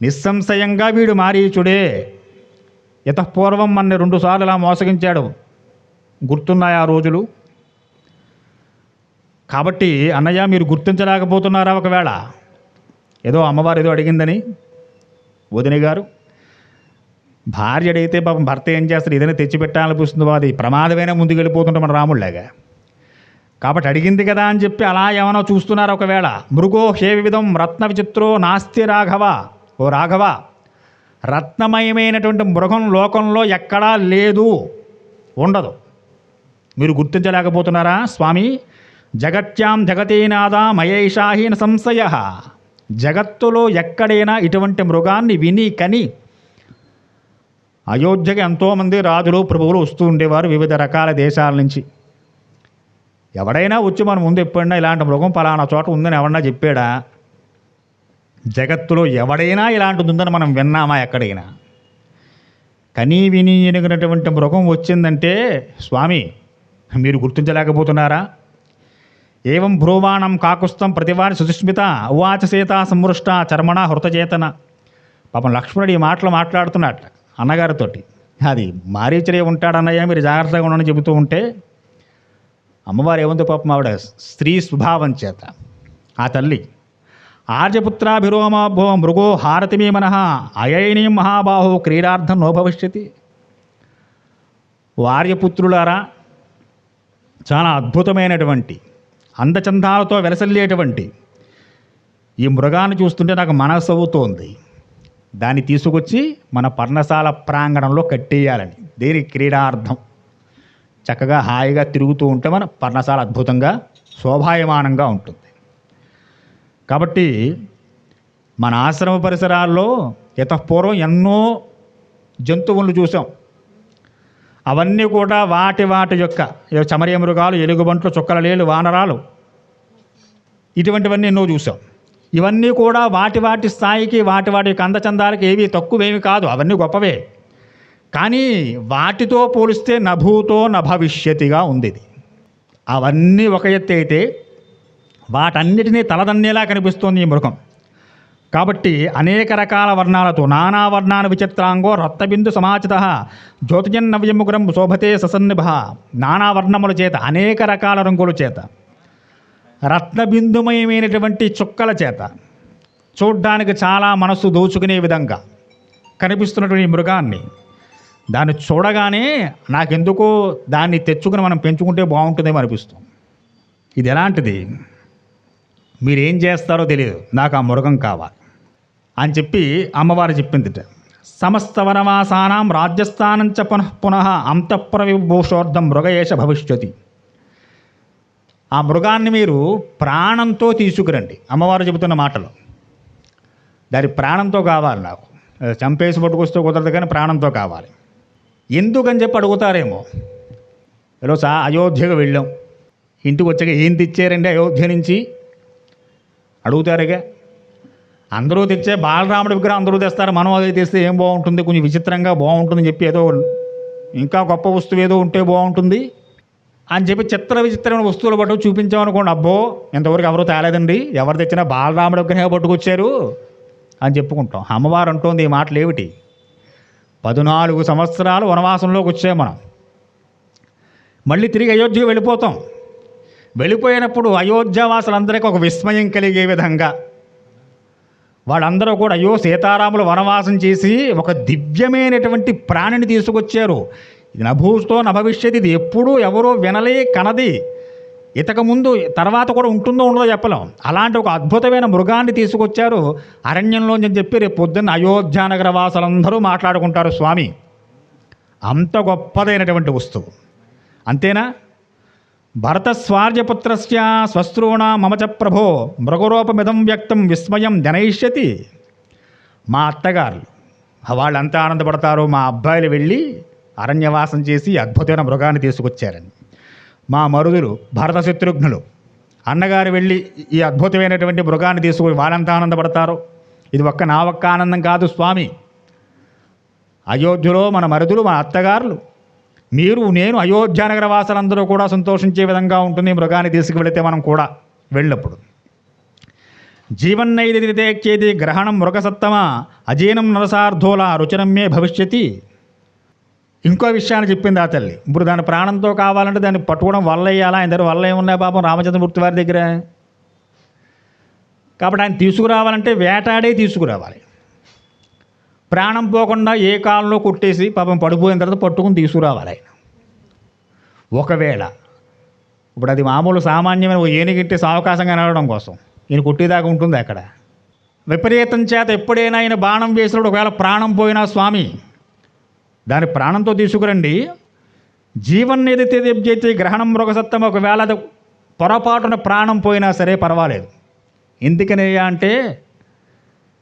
నిస్సంశయంగా వీడు మారీచుడే. యతపూర్వం మన 2 సార్లు ఇలా మోసగించాడు, గుర్తున్నాయి ఆ రోజులు. కాబట్టి అన్నయ్య, మీరు గుర్తించలేకపోతున్నారా? ఒకవేళ ఏదో అమ్మవారు ఏదో అడిగిందని, వదిన గారు భార్య అడిగితే పాపం భర్త ఏం చేస్తాడు, ఏదైనా తెచ్చిపెట్టాలనిపిస్తుంది. అది ప్రమాదమైన ముందుకు వెళ్ళిపోతుంటాం మన రాముళ్ళగా. కాబట్టి అడిగింది కదా అని చెప్పి అలా ఏమైనా చూస్తున్నారు ఒకవేళ. మృగో హే విధం రత్న విచిత్రో నాస్తి రాఘవ. ఓ రాఘవ, రత్నమయమైనటువంటి మృగం లోకంలో ఎక్కడా లేదు, ఉండదు. మీరు గుర్తించలేకపోతున్నారా స్వామి? జగత్యాం జగతేనాద మయేషాహీన సంశయ. జగత్తులో ఎక్కడైనా ఇటువంటి మృగాన్ని విని కని అయోధ్యకి ఎంతోమంది రాజులు ప్రభువులు వస్తూ ఉండేవారు వివిధ రకాల దేశాల నుంచి. ఎవడైనా వచ్చి మన ముందు ఎప్పుడైనా ఇలాంటి మృగం పలానా చోట ఉందని ఎవడన్నా చెప్పాడా? జగత్తులో ఎవడైనా ఇలాంటిది ఉందని మనం విన్నామా ఎక్కడైనా? కనీ విని ఎనిగినటువంటి మృగం వచ్చిందంటే స్వామి మీరు గుర్తించలేకపోతున్నారా? ఏవం భ్రూవాణం కాకుస్థం ప్రతివారి సుస్మిత ఉవాచ సీత సంవృష్ట చర్మణ హృతచేతన. పాపం లక్ష్మణుడు ఈ మాటలు మాట్లాడుతున్నట్ట అన్నగారితోటి. అది మారీచరే ఉంటాడన్నయ్య, మీరు జాగ్రత్తగా ఉండని చెబుతూ ఉంటే అమ్మవారు ఏముంది పాపం, ఆవిడ స్త్రీ స్వభావం చేత ఆ తల్లి ఆర్యపుత్రాభిరోమభో మృగో హారతిమే మనః అయైనీం మహాబాహో క్రీడార్థం నోభవిష్యతి. ఆర్యపుత్రులారా, చాలా అద్భుతమైనటువంటి అందచందాలతో వెలసల్లేటువంటి ఈ మృగాన్ని చూస్తుంటే నాకు మనసు అవుతోంది. దాన్ని తీసుకొచ్చి మన పర్ణశాల ప్రాంగణంలో కట్టేయాలని. దేని క్రీడార్థం. చక్కగా హాయిగా తిరుగుతూ ఉంటే మన పర్ణశాల అద్భుతంగా శోభాయమానంగా ఉంటుంది. కాబట్టి మన ఆశ్రమ పరిసరాల్లో యతపూర్వం ఎన్నో జంతువులను చూసాం. అవన్నీ కూడా వాటి యొక్క చమరీయ మృగాలు, ఎలుగుబంట్లు, చుక్కలలేలు, వానరాలు ఇటువంటివన్నీ ఎన్నో చూసాం. ఇవన్నీ కూడా వాటి వాటి స్థాయికి వాటి వాటి అందచందాలకి ఏవి తక్కువేమి కాదు, అవన్నీ గొప్పవే. కానీ వాటితో పోలిస్తే నభూతో నభవిష్యతిగా ఉంది ఇది. అవన్నీ ఒక ఎత్తు అయితే వాటన్నిటినీ తలదన్నేలా కనిపిస్తోంది ఈ మృగం. కాబట్టి అనేక రకాల వర్ణాలతో నానా వర్ణాన విచిత్రాంగో రక్తబిందు సమాచిత జ్యోతిజన్నవ్యముగ్రం శోభతే ససన్నిభ. నానా వర్ణముల చేత, అనేక రకాల రంగుల చేత, రత్నబిందుమయమైనటువంటి చుక్కల చేత చూడ్డానికి చాలా మనస్సు దోచుకునే విధంగా కనిపిస్తున్నటువంటి ఈ మృగాన్ని, దాన్ని చూడగానే నాకెందుకో దాన్ని తెచ్చుకుని మనం పెంచుకుంటే బాగుంటుందేమో అనిపిస్తుంది. ఇది ఎలాంటిది, మీరేం చేస్తారో తెలియదు, నాకు ఆ మృగం కావాలి అని చెప్పి అమ్మవారు చెప్పిందిట. సమస్త వనవాసానాం రాజ్యస్థానం చ పునః పునః అంతఃపుర విభూషోర్ధం మృగయేష భవిష్యతి. ఆ మృగాన్ని మీరు ప్రాణంతో తీసుకురండి, అమ్మవారు చెబుతున్న మాటలు. దాని ప్రాణంతో కావాలి, నాకు చంపేసి పట్టుకొస్తే కుదరదు కానీ ప్రాణంతో కావాలి. ఎందుకని చెప్పి అడుగుతారేమో. ఈరోజు అయోధ్యకు వెళ్ళాం, ఇంటికి వచ్చాక ఏం తెచ్చారండి అయోధ్య నుంచి అడుగుతారుగా. అందరూ తెచ్చే బాలరాముడి విగ్రహం అందరూ తెస్తారు, మనం అది తెస్తే ఏం బాగుంటుంది, కొంచెం విచిత్రంగా బాగుంటుందని చెప్పి ఏదో ఇంకా గొప్ప వస్తువు ఏదో ఉంటే బాగుంటుంది అని చెప్పి చిత్ర విచిత్రమైన వస్తువులు పట్టుకు చూపించామనుకోండి, అబ్బో ఇంతవరకు ఎవరూ తేలేదండి, ఎవరు తెచ్చినా బాలరాముడి విగ్రహం పట్టుకొచ్చారు అని చెప్పుకుంటాం. అమ్మవారు అంటోంది ఈ మాటలు ఏమిటి, 14 సంవత్సరాలు వనవాసంలోకి వచ్చాం మనం, మళ్ళీ తిరిగి అయోధ్యకు వెళ్ళిపోతాం. వెళ్ళిపోయినప్పుడు అయోధ్యవాసులందరికీ ఒక విస్మయం కలిగే విధంగా వాళ్ళందరూ కూడా అయ్యో సీతారాములు వనవాసం చేసి ఒక దివ్యమైనటువంటి ప్రాణిని తీసుకొచ్చారు, ఇది నభూతో నభవిష్యతి, ఇది ఎప్పుడూ ఎవరో వినలే కనది, ఇంతకుముందు తర్వాత కూడా ఉంటుందో ఉండదో చెప్పలేం, అలాంటి ఒక అద్భుతమైన మృగాన్ని తీసుకొచ్చారు అరణ్యంలోంచి అని చెప్పి రేపు పొద్దున్న అయోధ్యానగర వాసులందరూ మాట్లాడుకుంటారు. స్వామి అంత గొప్పదైనటువంటి వస్తువు. అంతేనా, భరతస్వార్యపుత్రస్య స్వస్త్రూణ మమచ ప్రభో మృగరూపమిదం వ్యక్తం విస్మయం జనయిష్యతి. మా అత్తగారు వాళ్ళంతా ఆనందపడతారు, మా అబ్బాయిలు వెళ్ళి అరణ్యవాసం చేసి అద్భుతమైన మృగాన్ని తీసుకొచ్చారని. మా మరుదులు భరత శత్రుఘ్నులు అన్నగారు వెళ్ళి ఈ అద్భుతమైనటువంటి మృగాన్ని తీసుకొని వాళ్ళంతా ఆనందపడతారు. ఇది నా ఒక్క ఆనందం కాదు స్వామి, అయోధ్యలో మన మరుదులు, మన అత్తగారులు, మీరు, నేను, అయోధ్యానగర వాసులందరూ కూడా సంతోషించే విధంగా ఉంటుంది మృగాన్ని తీసుకువెళితే మనం కూడా వెళ్ళినప్పుడు. జీవన్నైదితేక్యేది గ్రహణం మృగసత్తమ అజీనం నరసార్థోల రుచినమ్మే భవిష్యతి. ఇంకో విషయాన్ని చెప్పింది ఆ తల్లి. ఇప్పుడు దాని ప్రాణంతో కావాలంటే దాన్ని పట్టుకోవడం వల్ల వేయాలా, ఆయన దగ్గర వల్ల ఏమున్నాయి పాపం రామచంద్రమూర్తి వారి దగ్గర. కాబట్టి ఆయన తీసుకురావాలంటే వేటాడే తీసుకురావాలి, ప్రాణం పోకుండా ఏ కాలంలో కొట్టేసి పాపం పడిపోయిన తర్వాత పట్టుకుని తీసుకురావాలి ఆయన. ఒకవేళ ఇప్పుడు అది మామూలు సామాన్యమైన ఏనుగింటే సావకాశంగా నడవడం కోసం ఈయన కొట్టేదాకా ఉంటుంది అక్కడ. విపరీతం చేత ఎప్పుడైనా ఆయన బాణం వేసినప్పుడు ఒకవేళ ప్రాణం పోయినా స్వామి దాని ప్రాణంతో తీసుకురండి. జీవన్ ఏదైతే చేస్తే గ్రహణం మృగసత్తం, ఒకవేళ అది పొరపాటున ప్రాణం పోయినా సరే పర్వాలేదు. ఎందుకనయ్యా అంటే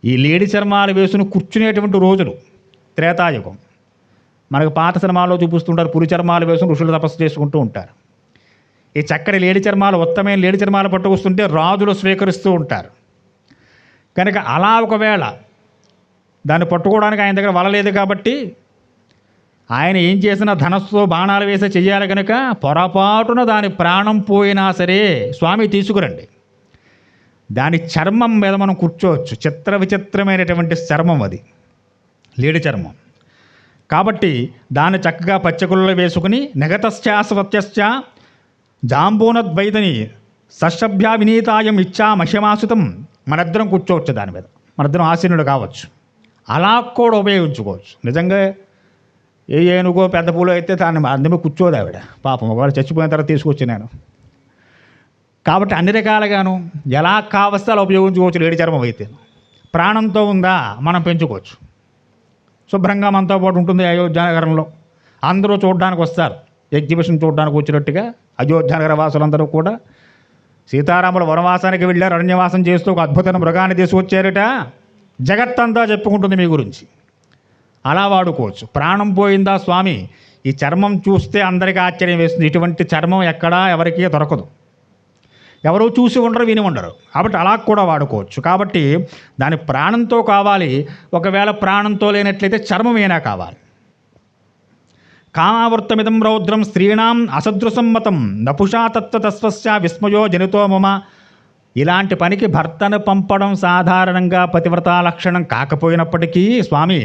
ఈ లేడి చర్మాలు వేసుకుని కూర్చునేటువంటి రోజులు త్రేతాయుగం. మనకు పాత సినిమాల్లో చూపిస్తుంటారు, పులి చర్మాలు వేసుకుని ఋషులు తపస్సు చేసుకుంటూ ఉంటారు. ఈ చక్కటి లేడి చర్మాలు, ఉత్తమైన లేడి చర్మాలు పట్టుకొస్తుంటే రాజులు స్వీకరిస్తూ ఉంటారు. కనుక అలా ఒకవేళ దాన్ని పట్టుకోవడానికి ఆయన దగ్గర వలలేదు కాబట్టి ఆయన ఏం చేసినా ధనస్సుతో బాణాలు వేసి చెయ్యాలి. కనుక పొరపాటున దాని ప్రాణం పోయినా సరే స్వామి తీసుకురండి. దాని చర్మం మీద మనం కూర్చోవచ్చు, చిత్ర విచిత్రమైనటువంటి చర్మం అది, లేడి చర్మం. కాబట్టి దాన్ని చక్కగా పచ్చకుల్లో వేసుకుని నిగతశ్చాస్వత్యశ్చ జాంబూనద్వైతని సశభ్యా వినీతాయం ఇచ్చా మహిమాసుతం, మనిద్దరం కూర్చోవచ్చు దాని మీద, మనిద్దరం ఆసీనుడు కావచ్చు. అలా కూడా ఉపయోగించుకోవచ్చు. నిజంగా ఏ ఏనుగో పెద్ద పూలు అయితే దాన్ని అందమే కూర్చోదు ఆవిడ పాపం, ఒకవేళ చచ్చిపోయిన తర్వాత తీసుకొచ్చి నేను. కాబట్టి అన్ని రకాలుగాను ఎలా కావస్తే అలా ఉపయోగించుకోవచ్చు. లేడి చర్మం అయితే ప్రాణంతో ఉందా మనం పెంచుకోవచ్చు, శుభ్రంగా మనతో పాటు ఉంటుంది. అయోధ్యానగరంలో అందరూ చూడడానికి వస్తారు, ఎగ్జిబిషన్ చూడడానికి వచ్చినట్టుగా అయోధ్యానగర వాసులందరూ కూడా సీతారాముల వనవాసానికి వెళ్ళారు, అరణ్యవాసం చేస్తూ ఒక అద్భుతమైన మృగాన్ని తీసుకొచ్చారట, జగత్తంతా చెప్పుకుంటుంది మీ గురించి. అలా వాడుకోవచ్చు. ప్రాణం పోయిందా స్వామి, ఈ చర్మం చూస్తే అందరికీ ఆశ్చర్యం వేస్తుంది. ఇటువంటి చర్మం ఎక్కడా ఎవరికీ దొరకదు. ఎవరో చూసి ఉండరు, విని ఉండరు. కాబట్టి అలా కూడా వాడుకోవచ్చు. కాబట్టి దాని ప్రాణంతో కావాలి. ఒకవేళ ప్రాణంతో లేనట్లయితే చర్మమైనా కావాలి. కామావృత్తమిదం రౌద్రం స్త్రీణాం అసదృసమ్మతం నపుషా తత్వతస్వస్య విస్మయో జనితో మమ. ఇలాంటి పనికి భర్తను పంపడం సాధారణంగా పతివ్రతా లక్షణం కాకపోయినప్పటికీ స్వామి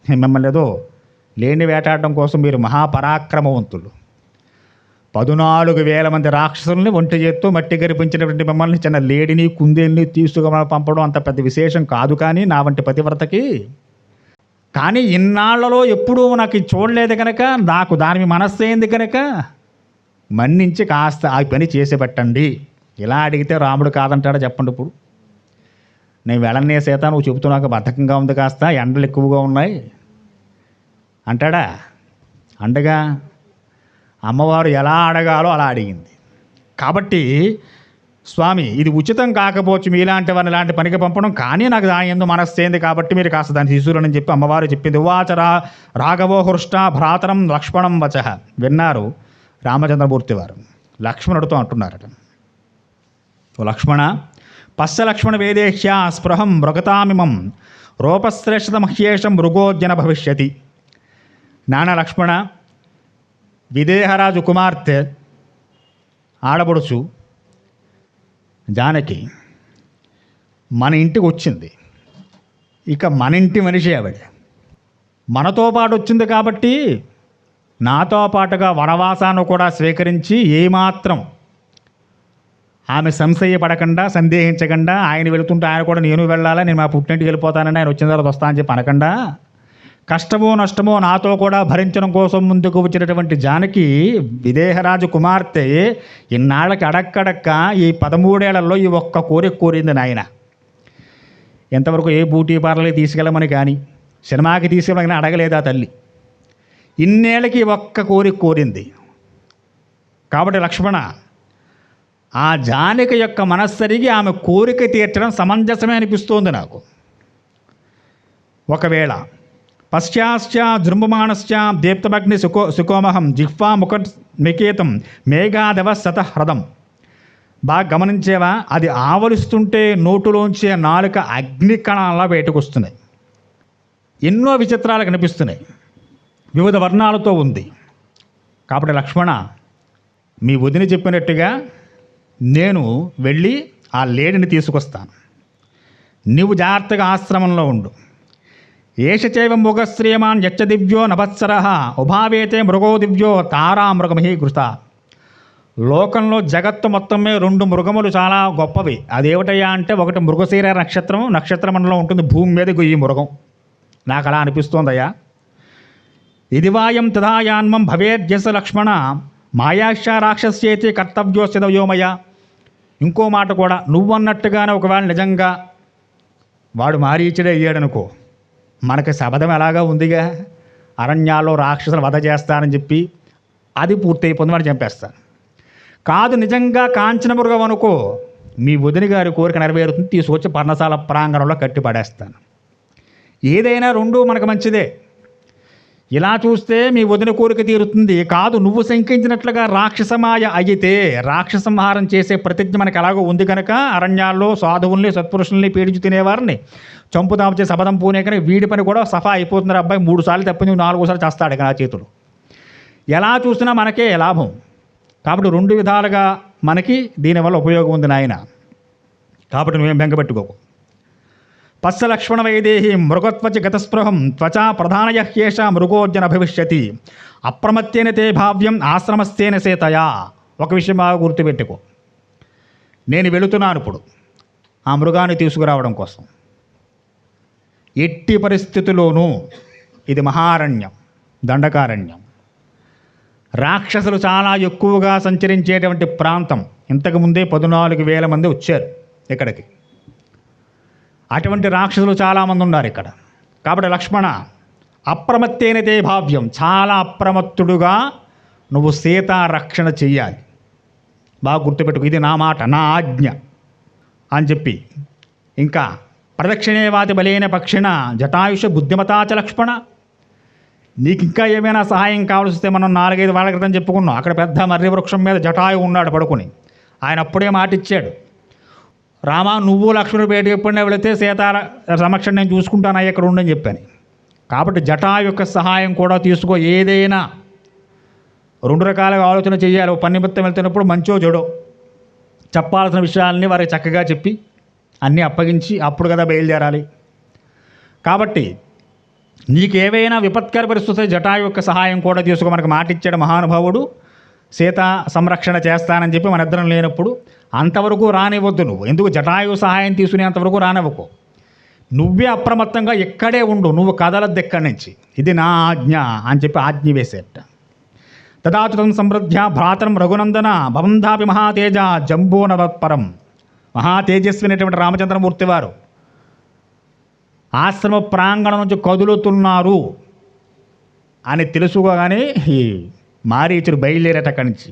మిమ్మల్ని ఏదో లేని వేటాడడం కోసం మీరు మహాపరాక్రమవంతులు. 14,000 మంది రాక్షసుల్ని ఒంటి చేత్తో మట్టి గరిపించినటువంటి మిమ్మల్ని చిన్న లేడిని కుందేల్ని తీసుకుని పంపడం అంత పెద్ద విశేషం కాదు. కానీ నా వంటి పతివ్రతకి, కానీ ఇన్నాళ్లలో ఎప్పుడూ నాకు ఇది చూడలేదు కనుక, నాకు దాని మనస్సు అయింది కనుక మన్నించి కాస్త ఆ పని చేసి పెట్టండి. ఇలా అడిగితే రాముడు కాదంటాడా చెప్పండి? ఇప్పుడు నేను వెళ్ళనే సీత, నువ్వు చెబుతూ నాకు బద్ధకంగా ఉంది, కాస్త ఎండలు ఎక్కువగా ఉన్నాయి అంటాడా? అండగా అమ్మవారు ఎలా అడగాలో అలా అడిగింది. కాబట్టి స్వామి ఇది ఉచితం కాకపోవచ్చు మీలాంటి వారిని ఇలాంటి పనికి పంపడం, కానీ నాకు దాని ఎందు మనస్సు అయింది కాబట్టి మీరు కాస్త దాన్ని తీసుకురని చెప్పి అమ్మవారు చెప్పింది. ఉవాచ రాఘవో హృష్ట భ్రాతరం లక్ష్మణం వచ. విన్నారు రామచంద్రమూర్తి వారు లక్ష్మణుడితో అంటున్నారట, ఓ లక్ష్మణ, పశ్చ లక్ష్మణ వేదేహ్య స్పృహం మృగతామిమం రూపశ్రేష్ఠత మహ్యేషం మృగోజ్జన భవిష్యతి. నాన్న లక్ష్మణ, విదేహరాజు కుమార్తె ఆడబడుచు జానకి మన ఇంటికి వచ్చింది. ఇక మన ఇంటి మనిషి ఆవిడ మనతో పాటు వచ్చింది కాబట్టి నాతో పాటుగా వనవాసాన్ని కూడా స్వీకరించి ఏమాత్రం ఆమె సంశయపడకుండా, సందేహించకుండా, ఆయన వెళుతుంటే ఆయన కూడా నేను వెళ్ళాలా, నేను మా పుట్టింటికి వెళ్ళిపోతానని, ఆయన వచ్చిన తర్వాత వస్తా అని చెప్పి అనకుండా, కష్టమో నష్టమో నాతో కూడా భరించడం కోసం ముందుకు వచ్చినటువంటి జానకి విదేహరాజు కుమార్తె ఇన్నాళ్ళకి అడక్కడక్క ఈ 13 ఏళ్లలో ఈ ఒక్క కోరిక కోరింది నాయన. ఎంతవరకు ఏ బ్యూటీ పార్లర్కి తీసుకెళ్ళమని కానీ, సినిమాకి తీసుకెళ్ళమని అడగలేదా తల్లి? ఇన్నేళ్ళకి ఒక్క కోరిక కోరింది. కాబట్టి లక్ష్మణ, ఆ జానకి యొక్క మనస్సరిగి ఆమె కోరిక తీర్చడం సమంజసమే అనిపిస్తోంది నాకు. ఒకవేళ పశ్చాశ్చ జృంభమాణశ్చ దీప్తమగ్ని సుకోమహం జిహ్వా ముఖ నికేతం మేఘాదవ శతహ్రదం. బాగా గమనించేవా? అది ఆవలిస్తుంటే నోటులోంచే నాలుక అగ్ని కణాలా బయటకు వస్తున్నాయి. ఎన్నో విచిత్రాలు కనిపిస్తున్నాయి, వివిధ వర్ణాలతో ఉంది. కాబట్టి లక్ష్మణ, మీ వదిన చెప్పినట్టుగా నేను వెళ్ళి ఆ లేడిని తీసుకొస్తాను. నీవు జాగ్రత్తగా ఆశ్రమంలో ఉండు. ఏషచైవ మృగశ్రియమాన్ యచ్చ దివ్యో నభత్సర ఉభావేతే మృగో దివ్యో తారా మృగమహీ గృత. లోకంలో జగత్తు మొత్తం మీద 2 మృగములు చాలా గొప్పవి. అదేమిటయ్యా అంటే, ఒకటి మృగశీర నక్షత్రం, నక్షత్రమండలం ఉంటుంది, భూమి మీద ఈ మృగం. నాకు అలా అనిపిస్తోందయ్యా. ఇది వాయం తదాయాన్మం భవేద్యస లక్ష్మణ మాయాశ రాక్షస్యేతి కర్తవ్యోసిదయోమయ. ఇంకో మాట కూడా, నువ్వన్నట్టుగానే ఒకవేళ నిజంగా వాడు మారీచుడే అయ్యాడనుకో, మనకి శబదం ఎలాగా ఉందిగా, అరణ్యాల్లో రాక్షసులు వధ చేస్తానని చెప్పి అది పూర్తయిపోతుంది, వాడు చంపేస్తాను. కాదు నిజంగా కాంచన మృగం అనుకో, మీ వదిన గారి కోరిక నెరవేరుతుంది, తీసుకొచ్చి పర్ణశాల ప్రాంగణంలో కట్టి పడేస్తాను. ఏదైనా 2 మనకు మంచిదే. ఇలా చూస్తే మీ వదిన కోరిక తీరుతుంది. కాదు నువ్వు శంకించినట్లుగా రాక్షసమాయ అయితే, రాక్షసంహారం చేసే ప్రతిజ్ఞ మనకు ఎలాగో ఉంది కనుక, అరణ్యాల్లో సాధువుల్ని సత్పురుషుల్ని పీడించి తినేవారిని చంపుదాము చేసి శబదం పూనే కానీ వీడి పని కూడా సఫా అయిపోతుంది. అబ్బాయి 3 సార్లు తప్పింది, 4వ సారి చేస్తాడు ఇక నా చేతులు. ఎలా చూసినా మనకే లాభం. కాబట్టి 2 విధాలుగా మనకి దీనివల్ల ఉపయోగం ఉంది నాయన. కాబట్టి నువ్వేం బెంగపెట్టుకోకు. పశ్చ లక్ష్మణ వైదేహి మృగత్వచ గతస్పృహం త్వచా ప్రధానయ హ్యేష మృగోజ్జన భవిష్యతి అప్రమత్తేన తే భావ్యం ఆశ్రమస్థేన సేతయా. ఒక విషయం బాగా గుర్తుపెట్టుకో, నేను వెళుతున్నాను ఇప్పుడు ఆ మృగాన్ని తీసుకురావడం కోసం. ఎట్టి పరిస్థితుల్లోనూ ఇది మహారణ్యం, దండకారణ్యం, రాక్షసులు చాలా ఎక్కువగా సంచరించేటువంటి ప్రాంతం. ఇంతకుముందే 14,000 మంది వచ్చారు ఇక్కడికి. అటువంటి రాక్షసులు చాలామంది ఉన్నారు ఇక్కడ. కాబట్టి లక్ష్మణ, అప్రమత్తేన తే భావ్యం, చాలా అప్రమత్తుడుగా నువ్వు సీతారక్షణ చెయ్యాలి. బాగా గుర్తుపెట్టుకు, ఇది నా మాట, నా ఆజ్ఞ అని చెప్పి. ఇంకా ప్రదక్షిణేవాతి బలైన పక్షిణ జటాయుష బుద్ధిమతాచ లక్ష్మణ. నీకు ఇంకా ఏమైనా సహాయం కావాల్సి వస్తే మనం 4-5 వాళ్ళ క్రితం చెప్పుకున్నాం. అక్కడ పెద్ద మర్రి వృక్షం మీద జటాయు ఉన్నాడు పడుకుని. ఆయన అప్పుడే మాట ఇచ్చాడు, రామ నువ్వు లక్ష్మణుడు బయటకు ఎప్పుడైనా వెళితే సీతార సమక్షం నేను చూసుకుంటాను ఇక్కడ ఉండని చెప్పాను. కాబట్టి జటాయు యొక్క సహాయం కూడా తీసుకో. ఏదైనా రెండు రకాలుగా ఆలోచన చేయాలి. ఓ పని నిమిత్తం వెళ్తున్నప్పుడు మంచో చెడో చెప్పాల్సిన విషయాలని వారికి చక్కగా చెప్పి అన్నీ అప్పగించి అప్పుడు కదా బయలుదేరాలి. కాబట్టి నీకేవైనా విపత్కర పరిస్థితి జటాయు యొక్క సహాయం కూడా తీసుకో. మనకు మాట ఇచ్చాడు మహానుభావుడు, సీతా సంరక్షణ చేస్తానని చెప్పి మన ఇద్దరం లేనప్పుడు అంతవరకు రానివ్వద్దు నువ్వు. ఎందుకు జటాయు సహాయం తీసుకునేంతవరకు రానివ్వకు. నువ్వే అప్రమత్తంగా ఇక్కడే ఉండు, నువ్వు కదలద్దు ఎక్కడి నుంచి, ఇది నా ఆజ్ఞ అని చెప్పి ఆజ్ఞ వేసేట. తదాతుతం సమృద్ధ్య భ్రాతరం రఘునందన భవంధాపి మహాతేజ జంబోనవత్పరం. మహాతేజస్వినటువంటి రామచంద్రమూర్తి వారు ఆశ్రమ ప్రాంగణం నుంచి కదులుతున్నారు అని తెలుసుకోగానే ఈ మారీచుడు బయలుదేరేట అక్కడి నుంచి.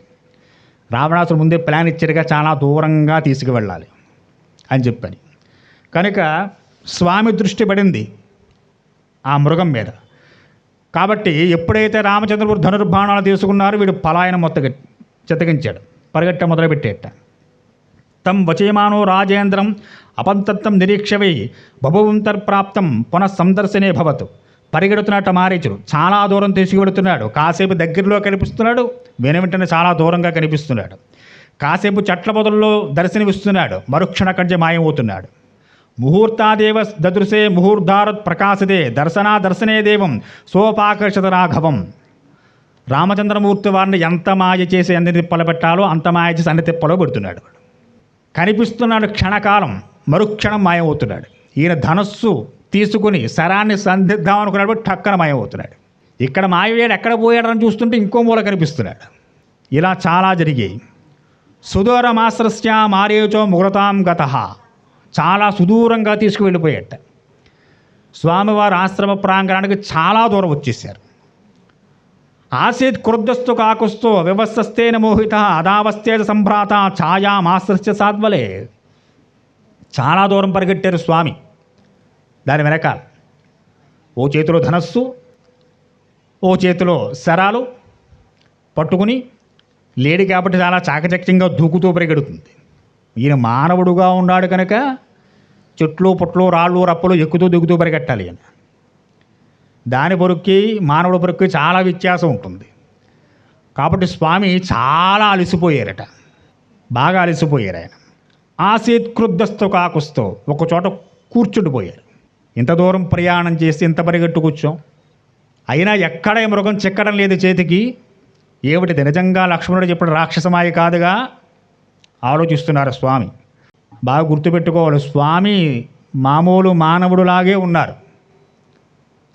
రావణాసుడు ముందే ప్లాన్ ఇచ్చాడుగా చాలా దూరంగా తీసుకువెళ్ళాలి అని చెప్పని. కనుక స్వామి దృష్టి పడింది ఆ మృగం మీద. కాబట్టి ఎప్పుడైతే రామచంద్రమూర్తి ధనుర్బాణాలు తీసుకున్నారో వీడు పలాయనం చిత్తగించాడు, పరిగెట్ట మొదలుపెట్టేట. తం వచయమానో రాజేంద్రం అపంతత్వం నిరీక్షవై బభువంతర్ప్రాప్తం పునఃసందర్శనే భవతు. పరిగెడుతున్నట్ట మారీచుడు చాలా దూరం తీసుకువెడుతున్నాడు. కాసేపు దగ్గరలో కనిపిస్తున్నాడు, వెనువెంటనే చాలా దూరంగా కనిపిస్తున్నాడు. కాసేపు చెట్ల పొదల్లో దర్శనమిస్తున్నాడు, మరుక్షణ కంటే మాయమవుతున్నాడు. ముహూర్తాదేవ దదృశే ముహూర్ధారత్ ప్రకాశతే దర్శనే దేవం సోపాకర్షత రాఘవం. రామచంద్రమూర్తి వారిని ఎంత మాయ చేసి అన్ని తిప్పలు పెట్టాలో అంత మాయ చేసి అన్ని తిప్పలో పెడుతున్నాడు. కనిపిస్తున్నాడు క్షణకాలం, మరుక్షణం మాయమవుతున్నాడు. ఈయన ధనస్సు తీసుకుని శరాన్ని సంధిద్దాం అనుకున్నాడు, టక్కన మాయమవుతున్నాడు. ఇక్కడ మాయవేడు ఎక్కడ పోయాడని చూస్తుంటే ఇంకో మూల కనిపిస్తున్నాడు. ఇలా చాలా జరిగాయి. సుదూరమాశ్రస్య మారీచో ముగ్రతాం గతః. చాలా సుదూరంగా తీసుకువెళ్ళిపోయాట. స్వామివారి ఆశ్రమ ప్రాంగణానికి చాలా దూరం వచ్చేసారు. ఆసీత్ క్రుద్ధస్థు కాకుస్థో వ్యవస్థస్తేన మోహిత అదావస్థేజ సంభ్రాత ఛాయామాశ్రస్య సాధ్వలే. చాలా దూరం పరిగెట్టారు స్వామి. దాని వెనకాల ఓ చేతిలో ధనస్సు, ఓ చేతిలో శరాలు పట్టుకుని లేడి కాబట్టి చాలా చాకచక్యంగా దూకుతూ పరిగెడుతుంది. ఈయన మానవుడుగా ఉన్నాడు కనుక చెట్లు పుట్లు రాళ్ళు రప్పలు ఎక్కుతూ దిగుతూ పరిగెట్టాలి ఈయన. దాని పొరుక్కి మానవుడి పొరుక్కి చాలా వ్యత్యాసం ఉంటుంది. కాబట్టి స్వామి చాలా అలసిపోయారట, బాగా అలసిపోయారు ఆయన. ఆసీత్ క్రుద్ధస్థు కాకుస్తూ ఒక చోట కూర్చుండిపోయారు. ఇంత దూరం ప్రయాణం చేసి ఇంత పరిగెట్టు కూర్చోం, అయినా ఎక్కడ మృగం చిక్కడం లేదు చేతికి. ఏమిటి నిజంగా లక్ష్మణుడు చెప్పిన రాక్షసమాయ కాదుగా ఆలోచిస్తున్నారు స్వామి. బాగా గుర్తుపెట్టుకోవాలి, స్వామి మామూలు మానవుడులాగే ఉన్నారు.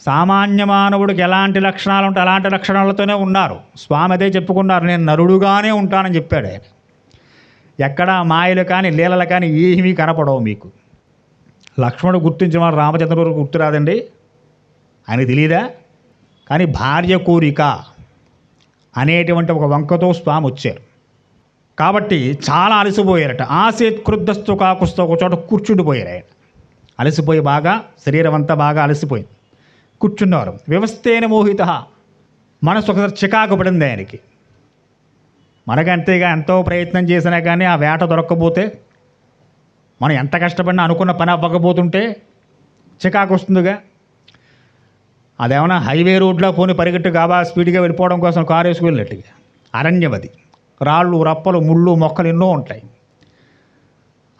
సామాన్య మానవుడికి ఎలాంటి లక్షణాలు ఉంటాయి అలాంటి లక్షణాలతోనే ఉన్నారు. స్వామి అదే చెప్పుకున్నారు, నేను నరుడుగానే ఉంటానని చెప్పాడు ఆయన. ఎక్కడ మాయలు కానీ లీలలు కానీ ఏమీ కనపడవు మీకు. లక్ష్మణుడు గుర్తించిన వాడు రామచంద్రుడు గుర్తురాదండి, ఆయన తెలియదా? కానీ భార్య కోరిక అనేటువంటి ఒక వంకతో స్వామి వచ్చారు. కాబట్టి చాలా అలసిపోయారట. ఆసేత్ క్రుద్ధస్థు కాకుస్తూ ఒక చోట కూర్చుండిపోయారు ఆయన. అలసిపోయి బాగా శరీరం అంతా బాగా అలసిపోయింది, కూర్చున్నారు. వ్యవస్థేన మోహిత, మనసు ఒకసారి చికాకు పడింది ఆయనకి. మనకంతేగా ఎంతో ప్రయత్నం చేసినా కానీ ఆ వేట దొరక్కపోతే, మనం ఎంత కష్టపడినా అనుకున్న పని అవ్వకపోతుంటే చికాకు వస్తుందిగా. అదేమన్నా హైవే రోడ్లో పోని పరిగెట్టు కాబా స్పీడ్గా వెళ్ళిపోవడం కోసం కారు వేసుకువెళ్ళినట్టుగా. అరణ్యవది, రాళ్ళు రప్పలు ముళ్ళు మొక్కలు ఎన్నో ఉంటాయి.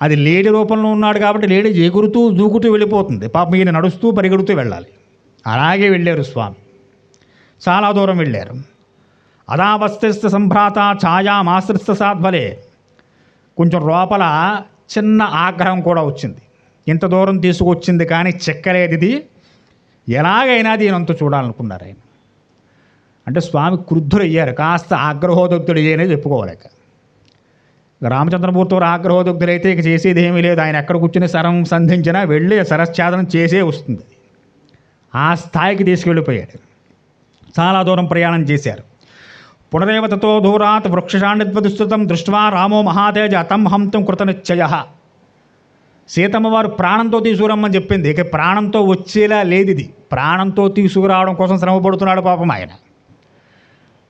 అది లేడి రూపంలో ఉన్నాడు కాబట్టి లేడి ఎగురుతూ దూకుతూ వెళ్ళిపోతుంది. పాపం ఈయన నడుస్తూ పరిగెడుతూ వెళ్ళాలి. అలాగే వెళ్ళారు స్వామి, చాలా దూరం వెళ్ళారు. అదావస్థిస్త సంభ్రాత ఛాయామాశ్రిస్త సాధ్వలే. కొంచెం లోపల చిన్న ఆగ్రహం కూడా వచ్చింది. ఇంత దూరం తీసుకొచ్చింది కానీ చెక్కలేదు ఇది, ఎలాగైనా దీనంతా చూడాలనుకున్నారు ఆయన. అంటే స్వామి క్రుద్ధుడయ్యారు, కాస్త ఆగ్రహోదగ్ధుడు అయ్యేనే చెప్పుకోలేక. రామచంద్రమూర్తి వారు ఆగ్రహోదగ్ధుడైతే ఇక చేసేది ఏమీ లేదు. ఆయన ఎక్కడ కూర్చుని శరం సంధించినా వెళ్ళి శరశ్ఛాదనం చేసే వస్తుంది. ఆ స్థాయికి తీసుకెళ్ళిపోయాడు. చాలా దూరం ప్రయాణం చేశారు. పునరేవతతో దూరాత్ వృక్షాండిద్వదుస్థితం దృష్ట్వా రామో మహాతేజ తం హంతం కృతనిశ్చయ. సీతమ్మ వారు ప్రాణంతో తీసుకురమ్మని చెప్పింది, ఇక ప్రాణంతో వచ్చేలా లేదు ఇది. ప్రాణంతో తీసుకురావడం కోసం శ్రమ పడుతున్నాడు పాపం ఆయన.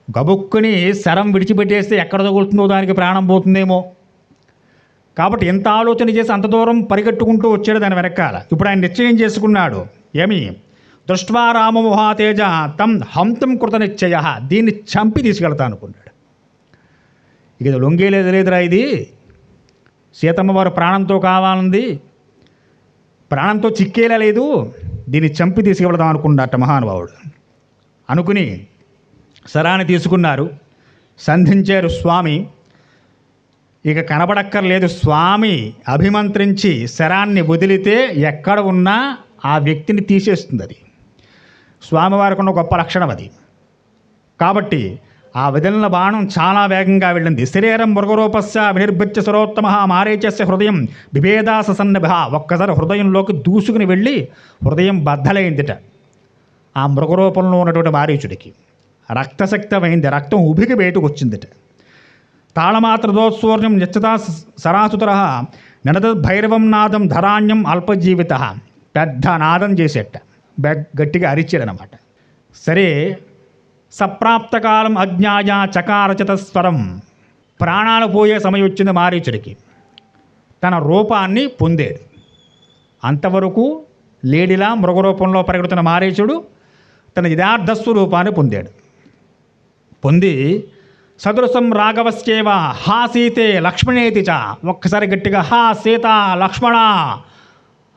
గబుక్కుని శరం విడిచిపెట్టేస్తే ఎక్కడ తగులుతుందో దానికి ప్రాణం పోతుందేమో కాబట్టి ఎంత ఆలోచన చేసి అంత దూరం పరిగెట్టుకుంటూ వచ్చాడు దాని వెనకాల. ఇప్పుడు ఆయన నిశ్చయం చేసుకున్నాడు, ఏమి దృష్ట్వా రామమోహాతేజ తం హంతం కృత నిశ్చయ, దీన్ని చంపి తీసుకెళ్తా అనుకున్నాడు. ఇక ఇది లొంగేలేదు లేదురా, ఇది సీతమ్మ వారు ప్రాణంతో కావాలంది, ప్రాణంతో చిక్కేలా లేదు, దీన్ని చంపి తీసుకెళ్దాం అనుకున్నట్ట మహానుభావుడు. అనుకుని శరాన్ని తీసుకున్నారు, సంధించారు స్వామి. ఇక కనబడక్కర్లేదు, స్వామి అభిమంత్రించి శరాన్ని వదిలితే ఎక్కడ ఉన్నా ఆ వ్యక్తిని తీసేస్తుంది. అది స్వామివారికి ఉన్న గొప్ప లక్షణం అది. కాబట్టి ఆ వదిలిన బాణం చాలా వేగంగా వెళ్ళింది. శరీరం మృగరూపస్య వినిర్భిత్య సరోత్తమ మారేచస్య హృదయం బిభేదాస సన్నభ, ఒక్కసారి హృదయంలోకి దూసుకుని వెళ్ళి హృదయం బద్దలైందిట ఆ మృగరూపంలో ఉన్నటువంటి మారీచుడికి. రక్తశక్తమైంది, రక్తం ఉబికి బయటకు వచ్చిందిట. తాళమాత్ర దోత్సూర్ణం నిశ్చిత సరాసుతర నినద భైరవం నాదం ధరాణ్యం అల్పజీవిత, పెద్ద నాదం చేసేట, గట్టిగా అరిచాడనమాట. సరే, సప్రాప్తకాలం అజ్ఞాయ చకారచిత స్వరం, ప్రాణాలు పోయే సమయం వచ్చింది మారీచుడికి. తన రూపాన్ని పొందాడు. అంతవరకు లేడిలా మృగరూపంలో పరిగెడుతున్న మారీచుడు తన యథార్థ స్వరూపాన్ని పొందాడు. పొంది సదృశం రాఘవస్యేవ హా సీతే లక్ష్మణేతి చ, ఒక్కసారి గట్టిగా హా సీత లక్ష్మణ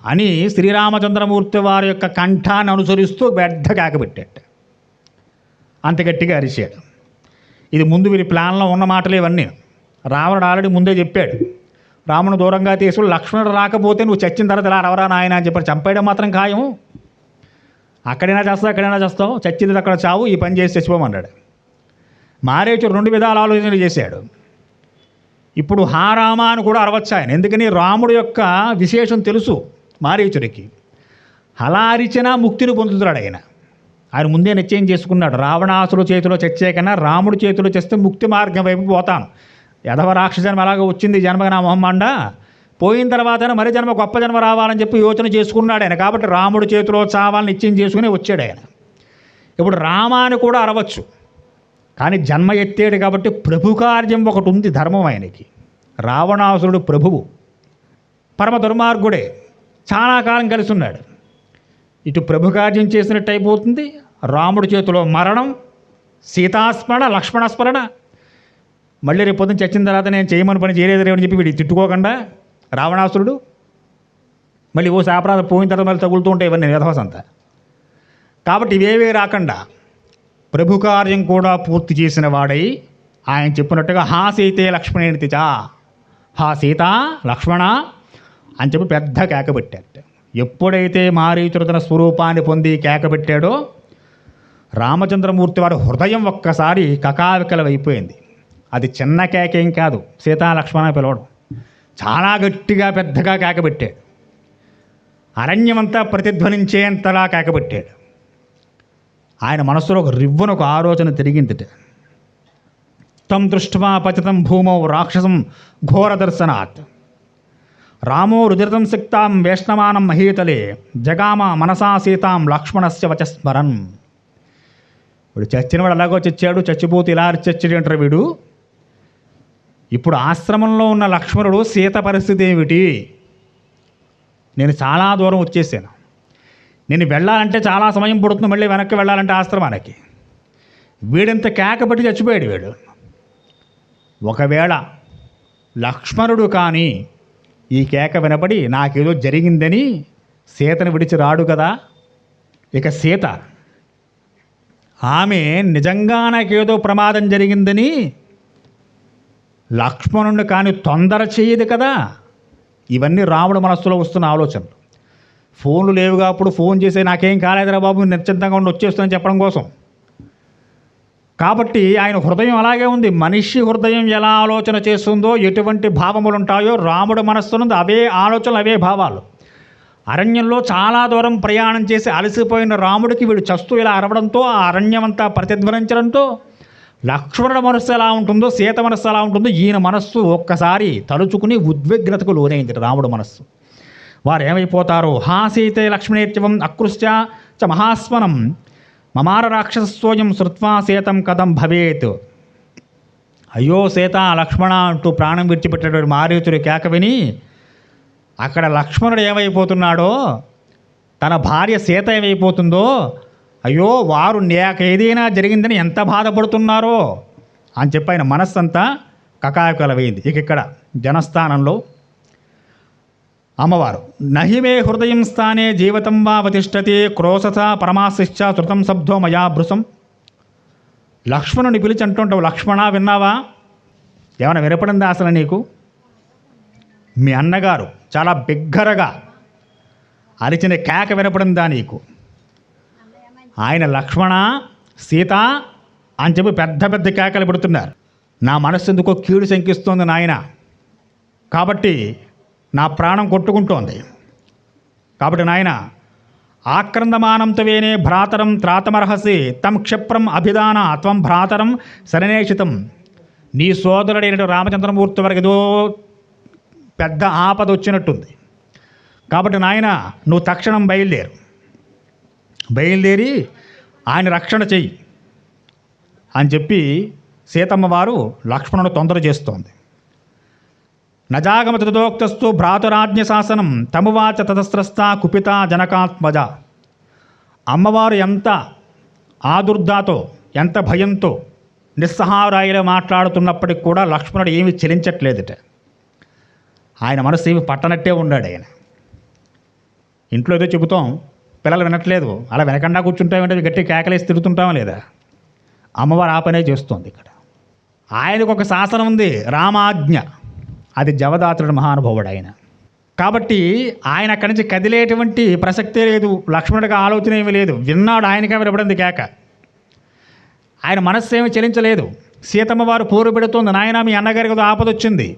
అని శ్రీరామచంద్రమూర్తి వారి యొక్క కంఠాన్ని అనుసరిస్తూ పెద్ద కాకపెట్టాడు. అంత గట్టిగా అరిచాడు. ఇది ముందు వీరి ప్లాన్లో ఉన్న మాటలు ఇవన్నీ. రావణుడు ఆల్రెడీ ముందే చెప్పాడు, రామును దూరంగా తీసుకుని లక్ష్మణుడు రాకపోతే నువ్వు చచ్చిన తర్వాత ఇలా రవరా నాయన అని చెప్పారు. చంపేయడం మాత్రం ఖాయం, అక్కడైనా చేస్తావు ఎక్కడైనా చేస్తావు, చచ్చింది అక్కడ చావు, ఈ పని చేసి చచ్చిపోమన్నాడు. మారీచుడు 2 విధాల ఆలోచనలు చేశాడు. ఇప్పుడు హా రామ అని కూడా అరవచ్చు ఆయన, ఎందుకని రాముడు యొక్క విశేషం తెలుసు మారీచుడికి. అలా అరిచినా ముక్తిని పొందుతున్నాడు ఆయన. ఆయన ముందే నిశ్చయం చేసుకున్నాడు, రావణాసుడు చేతిలో చచ్చే కన్నా రాముడి చేతిలో చేస్తే ముక్తి మార్గం వైపు పోతాను. యదవ రాక్షజన్మ అలాగా వచ్చింది, జన్మగా నా మొహమ్మండ, పోయిన తర్వాత మరి జన్మ గొప్ప జన్మ రావాలని చెప్పి యోచన చేసుకున్నాడు ఆయన. కాబట్టి రాముడి చేతిలో చావాలని నిశ్చయం చేసుకుని వచ్చాడు ఆయన. ఇప్పుడు రామాని కూడా అరవచ్చు, కానీ జన్మ ఎత్తాడు కాబట్టి ప్రభు కార్యం ఒకటి ఉంది, ధర్మం ఆయనకి. రావణాసురుడు ప్రభువు, పరమ దుర్మార్గుడే, చాలా కాలం కలిసి ఉన్నాడు. ఇటు ప్రభు కార్యం చేసినట్టు అయిపోతుంది, రాముడి చేతిలో మరణం, సీతాస్మరణ లక్ష్మణస్మరణ. మళ్ళీ రేపు పొద్దున చచ్చిన తర్వాత నేను చేయమని పని చేయలేదు రేవని చెప్పి వీడి తిట్టుకోకుండా రావణాసురుడు మళ్ళీ ఓ శాపరాధ పోయిన తర్వాత మళ్ళీ తగులుతూ ఉంటాయి ఇవన్నీ వేధవసంతా. కాబట్టి ఇవేవే రాకుండా ప్రభు కార్యం కూడా పూర్తి చేసిన వాడై ఆయన చెప్పినట్టుగా హా సీతే లక్ష్మణేతి చ, హా సీత లక్ష్మణ అని చెప్పి పెద్ద కేకబెట్టాడు. ఎప్పుడైతే మారీచుడు తన స్వరూపాన్ని పొంది కేకబెట్టాడో రామచంద్రమూర్తి వారి హృదయం ఒక్కసారి కకావికలమైపోయింది. అది చిన్న కేకేం కాదు, సీతా లక్ష్మణ పిలవడం, చాలా గట్టిగా పెద్దగా కేకబెట్టాడు. అరణ్యమంతా ప్రతిధ్వనించేంతలా కేకబెట్టాడు. ఆయన మనసులో ఒక రివ్వున ఒక ఆలోచన తిరిగిందిట. తం దృష్ట్వా పతితం భూమౌ రాక్షసం ఘోర దర్శనాత్ రామో రుదిరతం సిక్తాం వేష్ణమానం మహీతలే జగామ మనసా సీతాం లక్ష్మణస్య వచస్మరన్. వీడు చచ్చినవాడు అలాగో చచ్చాడు, చచ్చిపోతే ఇలా చచ్చాడు అంటారు వీడు. ఇప్పుడు ఆశ్రమంలో ఉన్న లక్ష్మణుడు సీత పరిస్థితి ఏమిటి? నేను చాలా దూరం వచ్చేసాను, నేను వెళ్ళాలంటే చాలా సమయం పడుతుంది, మళ్ళీ వెనక్కి వెళ్ళాలంటే ఆశ్రమానికి. వీడింత కేకబట్టి చచ్చిపోయాడు వీడు. ఒకవేళ లక్ష్మణుడు కానీ ఈ కేక వినపడి నాకేదో జరిగిందని సీతను విడిచి రాడు కదా. ఇక సీత ఆమె నిజంగా నాకేదో ప్రమాదం జరిగిందని లక్ష్మణుడిని కానీ తొందర చేయదు కదా. ఇవన్నీ రాముడు మనస్సులో వస్తున్న ఆలోచనలు. ఫోన్లు లేవుగా, అప్పుడు ఫోన్ చేసి నాకేం కాలేదురా బాబు నిశ్చింతంగా ఉండి వచ్చేస్తుందని చెప్పడం కోసం. కాబట్టి ఆయన హృదయం అలాగే ఉంది. మనిషి హృదయం ఎలా ఆలోచన చేస్తుందో, ఎటువంటి భావములు ఉంటాయో రాముడు మనస్సునుంది అవే ఆలోచనలు, అవే భావాలు. అరణ్యంలో చాలా దూరం ప్రయాణం చేసి అలసిపోయిన రాముడికి వీడు చస్తూ ఇలా అరవడంతో, ఆ అరణ్యం అంతా ప్రతిధ్వనించడంతో లక్ష్మణుడి మనస్సు ఎలా ఉంటుందో, సీత మనస్సు ఎలా ఉంటుందో ఈయన మనస్సు ఒక్కసారి తలుచుకుని ఉద్విగ్నతకు లోనైంది రాముడు మనస్సు. వారు ఏమైపోతారో. హా సీతే లక్ష్మణేత్యవం అకృష్య చ మహాస్మనం మమార రాక్షసోయం శృత్వా సీతం కథం భవేత్. అయ్యో సీత లక్ష్మణ అంటూ ప్రాణం విడిచిపెట్టేటువంటి మారీచుడి కేక విని అక్కడ లక్ష్మణుడు ఏమైపోతున్నాడో, తన భార్య సీత ఏమైపోతుందో, అయ్యో వారు ఏదైనా జరిగిందని ఎంత బాధపడుతున్నారో అని చెప్పి ఆయన మనస్సంతా కకాకలమైంది. ఇక్కడ జనస్థానంలో అమ్మవారు నహిమే హృదయం స్థానే జీవితం వా వతిష్టతి క్రోశస పరమాశిశ్చ శృతం శబ్దో మయా భృసం. లక్ష్మణుని పిలిచి అంటుంటావు, లక్ష్మణ విన్నావా? ఏమైనా వినపడిందా అసలు నీకు? మీ అన్నగారు చాలా బిగ్గరగా అరిచిన కేక వినపడిందా నీకు? ఆయన లక్ష్మణ సీత అని చెప్పి పెద్ద పెద్ద కేకలు పెడుతున్నారు. నా మనస్సు ఎందుకో కీడు శంకిస్తోంది నాయన, కాబట్టి నా ప్రాణం కొట్టుకుంటోంది. కాబట్టి నాయన ఆక్రందమానంత వేనే భ్రాతరం త్రాతమర్హసి తం క్షిప్రం అభిదాన త్వం భ్రాతరం శరణేషితం. నీ సోదరుడైన రామచంద్రమూర్తి వరకు ఏదో పెద్ద ఆపద వచ్చినట్టుంది. కాబట్టి నాయన నువ్వు తక్షణం బయలుదేరి ఆయన రక్షణ చెయ్యి అని చెప్పి సీతమ్మ వారు లక్ష్మణుడు తొందర చేస్తోంది. నజాగమతోక్తస్తు భ్రాతురాజ్ఞ శాసనం తమువాచ తతస్రస్త కుపిత జనకాత్మజ. అమ్మవారు ఎంత ఆదుర్దాతో ఎంత భయంతో నిస్సహారాయిలో మాట్లాడుతున్నప్పటికి కూడా లక్ష్మణుడు ఏమీ చెలించట్లేదుట. ఆయన మనసు ఏమి పట్టనట్టే ఉన్నాడు. ఆయన ఇంట్లో ఏదో చెబుతాం, పిల్లలు వినట్లేదు, అలా వెనకుండా కూర్చుంటామంటే గట్టి కేకలేసి తిరుగుతుంటామా లేదా? అమ్మవారు ఆ పనే చేస్తోంది. ఇక్కడ ఆయనకు ఒక శాసనం ఉంది, రామాజ్ఞ. అది జవదాత్రుడు మహానుభావుడు ఆయన. కాబట్టి ఆయన అక్కడి నుంచి కదిలేటువంటి ప్రసక్తే లేదు. లక్ష్మణుడికి ఆలోచన ఏమీ లేదు. విన్నాడు, ఆయనకే వినపడింది కేక. ఆయన మనస్సు ఏమీ చెలించలేదు. సీతమ్మ వారు పోరు పెడుతోంది, నాయన మీ అన్నగారికి ఆపద వచ్చింది,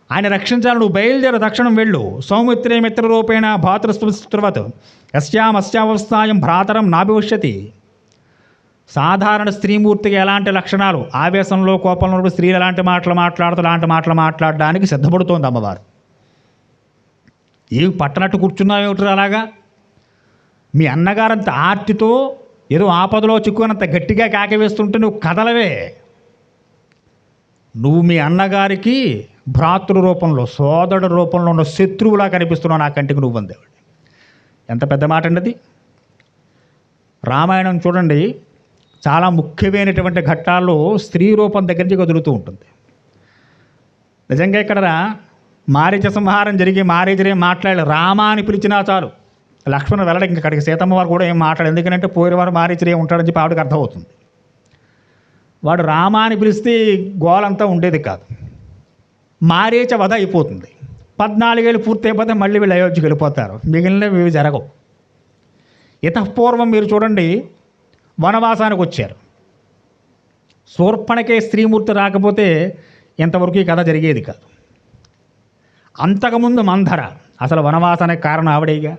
ఆయన రక్షించాలి, నువ్వు బయలుదేరు, తక్షణం వెళ్ళు. సౌమిత్రే మిత్రరూపేణ భాతృస్వత్ అస్యావస్థాయం భ్రాతరం నాభివశ్యతి. సాధారణ స్త్రీమూర్తికి ఎలాంటి లక్షణాలు, ఆవేశంలో కోపంలో స్త్రీలు ఎలాంటి మాటలు మాట్లాడుతూ అలాంటి మాటలు మాట్లాడడానికి సిద్ధపడుతోంది అమ్మవారు. ఏమి పట్టనట్టు కూర్చున్నావేమిటి అలాగా? మీ అన్నగారంత ఆర్తితో ఏదో ఆపదలో చిక్కునంత గట్టిగా కాకవేస్తుంటే నువ్వు కదలవే. నువ్వు మీ అన్నగారికి భ్రాతృ రూపంలో సోదరుడు రూపంలో ఉన్న శత్రువులా కనిపిస్తున్నావు నా కంటికి నువ్వు అందేవాడు. ఎంత పెద్ద మాట అండి అది. రామాయణం చూడండి, చాలా ముఖ్యమైనటువంటి ఘట్టాల్లో స్త్రీ రూపం దగ్గర నుంచి వదులుతూ ఉంటుంది. నిజంగా ఇక్కడ మారీచ సంహారం జరిగి మారీచనే మాట్లాడి రామ అని పిలిచినా చాలు, లక్ష్మణుడు వెళ్ళడం ఇంక అక్కడికి సీతమ్మ వారు కూడా ఏం మాట్లాడు. ఎందుకంటే పోయినవారు మారీచరే ఉంటాడని చెప్పి ఆవిడకి అర్థమవుతుంది. వాడు రామ అని పిలిస్తే గోలంతా ఉండేది కాదు. మారీచ వధ అయిపోతుంది. 14 ఏళ్ళు పూర్తి అయిపోతే మళ్ళీ వీళ్ళు అయోధ్యకి వెళ్ళిపోతారు. మిగిలినవి ఇవి జరగవు. ఇతపూర్వం మీరు చూడండి, వనవాసానికి వచ్చారు. శూర్పణకే స్త్రీమూర్తి రాకపోతే ఇంతవరకు ఈ కథ జరిగేది కాదు. అంతకుముందు మంధర అసలు వనవాసానికి కారణం ఆవిడేగా.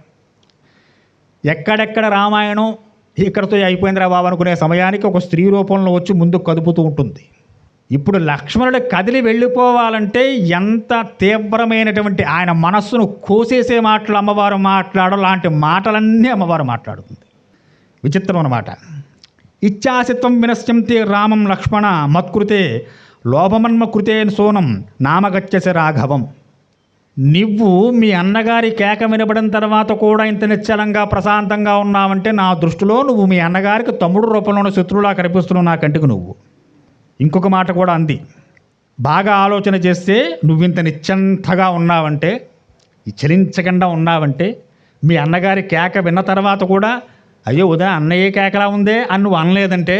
ఎక్కడెక్కడ రామాయణం ఇక్కడితో అయిపోయిందిరా బాబు అనుకునే సమయానికి ఒక స్త్రీ రూపంలో వచ్చి ముందుకు కదుపుతూ ఉంటుంది. ఇప్పుడు లక్ష్మణుడు కదిలి వెళ్ళిపోవాలంటే ఎంత తీవ్రమైనటువంటి ఆయన మనస్సును కోసేసే మాటలు అమ్మవారు మాట్లాడడం లాంటి మాటలన్నీ అమ్మవారు మాట్లాడుతుంది. విచిత్రం అన్నమాట. ఇచ్చాసిత్వం వినశ్యంతి రామం లక్ష్మణ మత్కృతే లోభమన్మ కృతే సోనం నామగచ్చసి రాఘవం. నువ్వు మీ అన్నగారి కేక వినబడిన తర్వాత కూడా ఇంత నిశ్చలంగా ప్రశాంతంగా ఉన్నావంటే నా దృష్టిలో నువ్వు మీ అన్నగారికి తమ్ముడు రూపంలో ఉన్న శత్రువులా కనిపిస్తున్నావు నా కంటికి నువ్వు. ఇంకొక మాట కూడా అంది, బాగా ఆలోచన చేస్తే నువ్వింత నిశ్చంతగా ఉన్నావంటే, చలించకుండా ఉన్నావంటే, మీ అన్నగారి కేక విన్న తర్వాత కూడా అయ్యో ఉదయం అన్నయ్య కేకలా ఉందే అని నువ్వు అనలేదంటే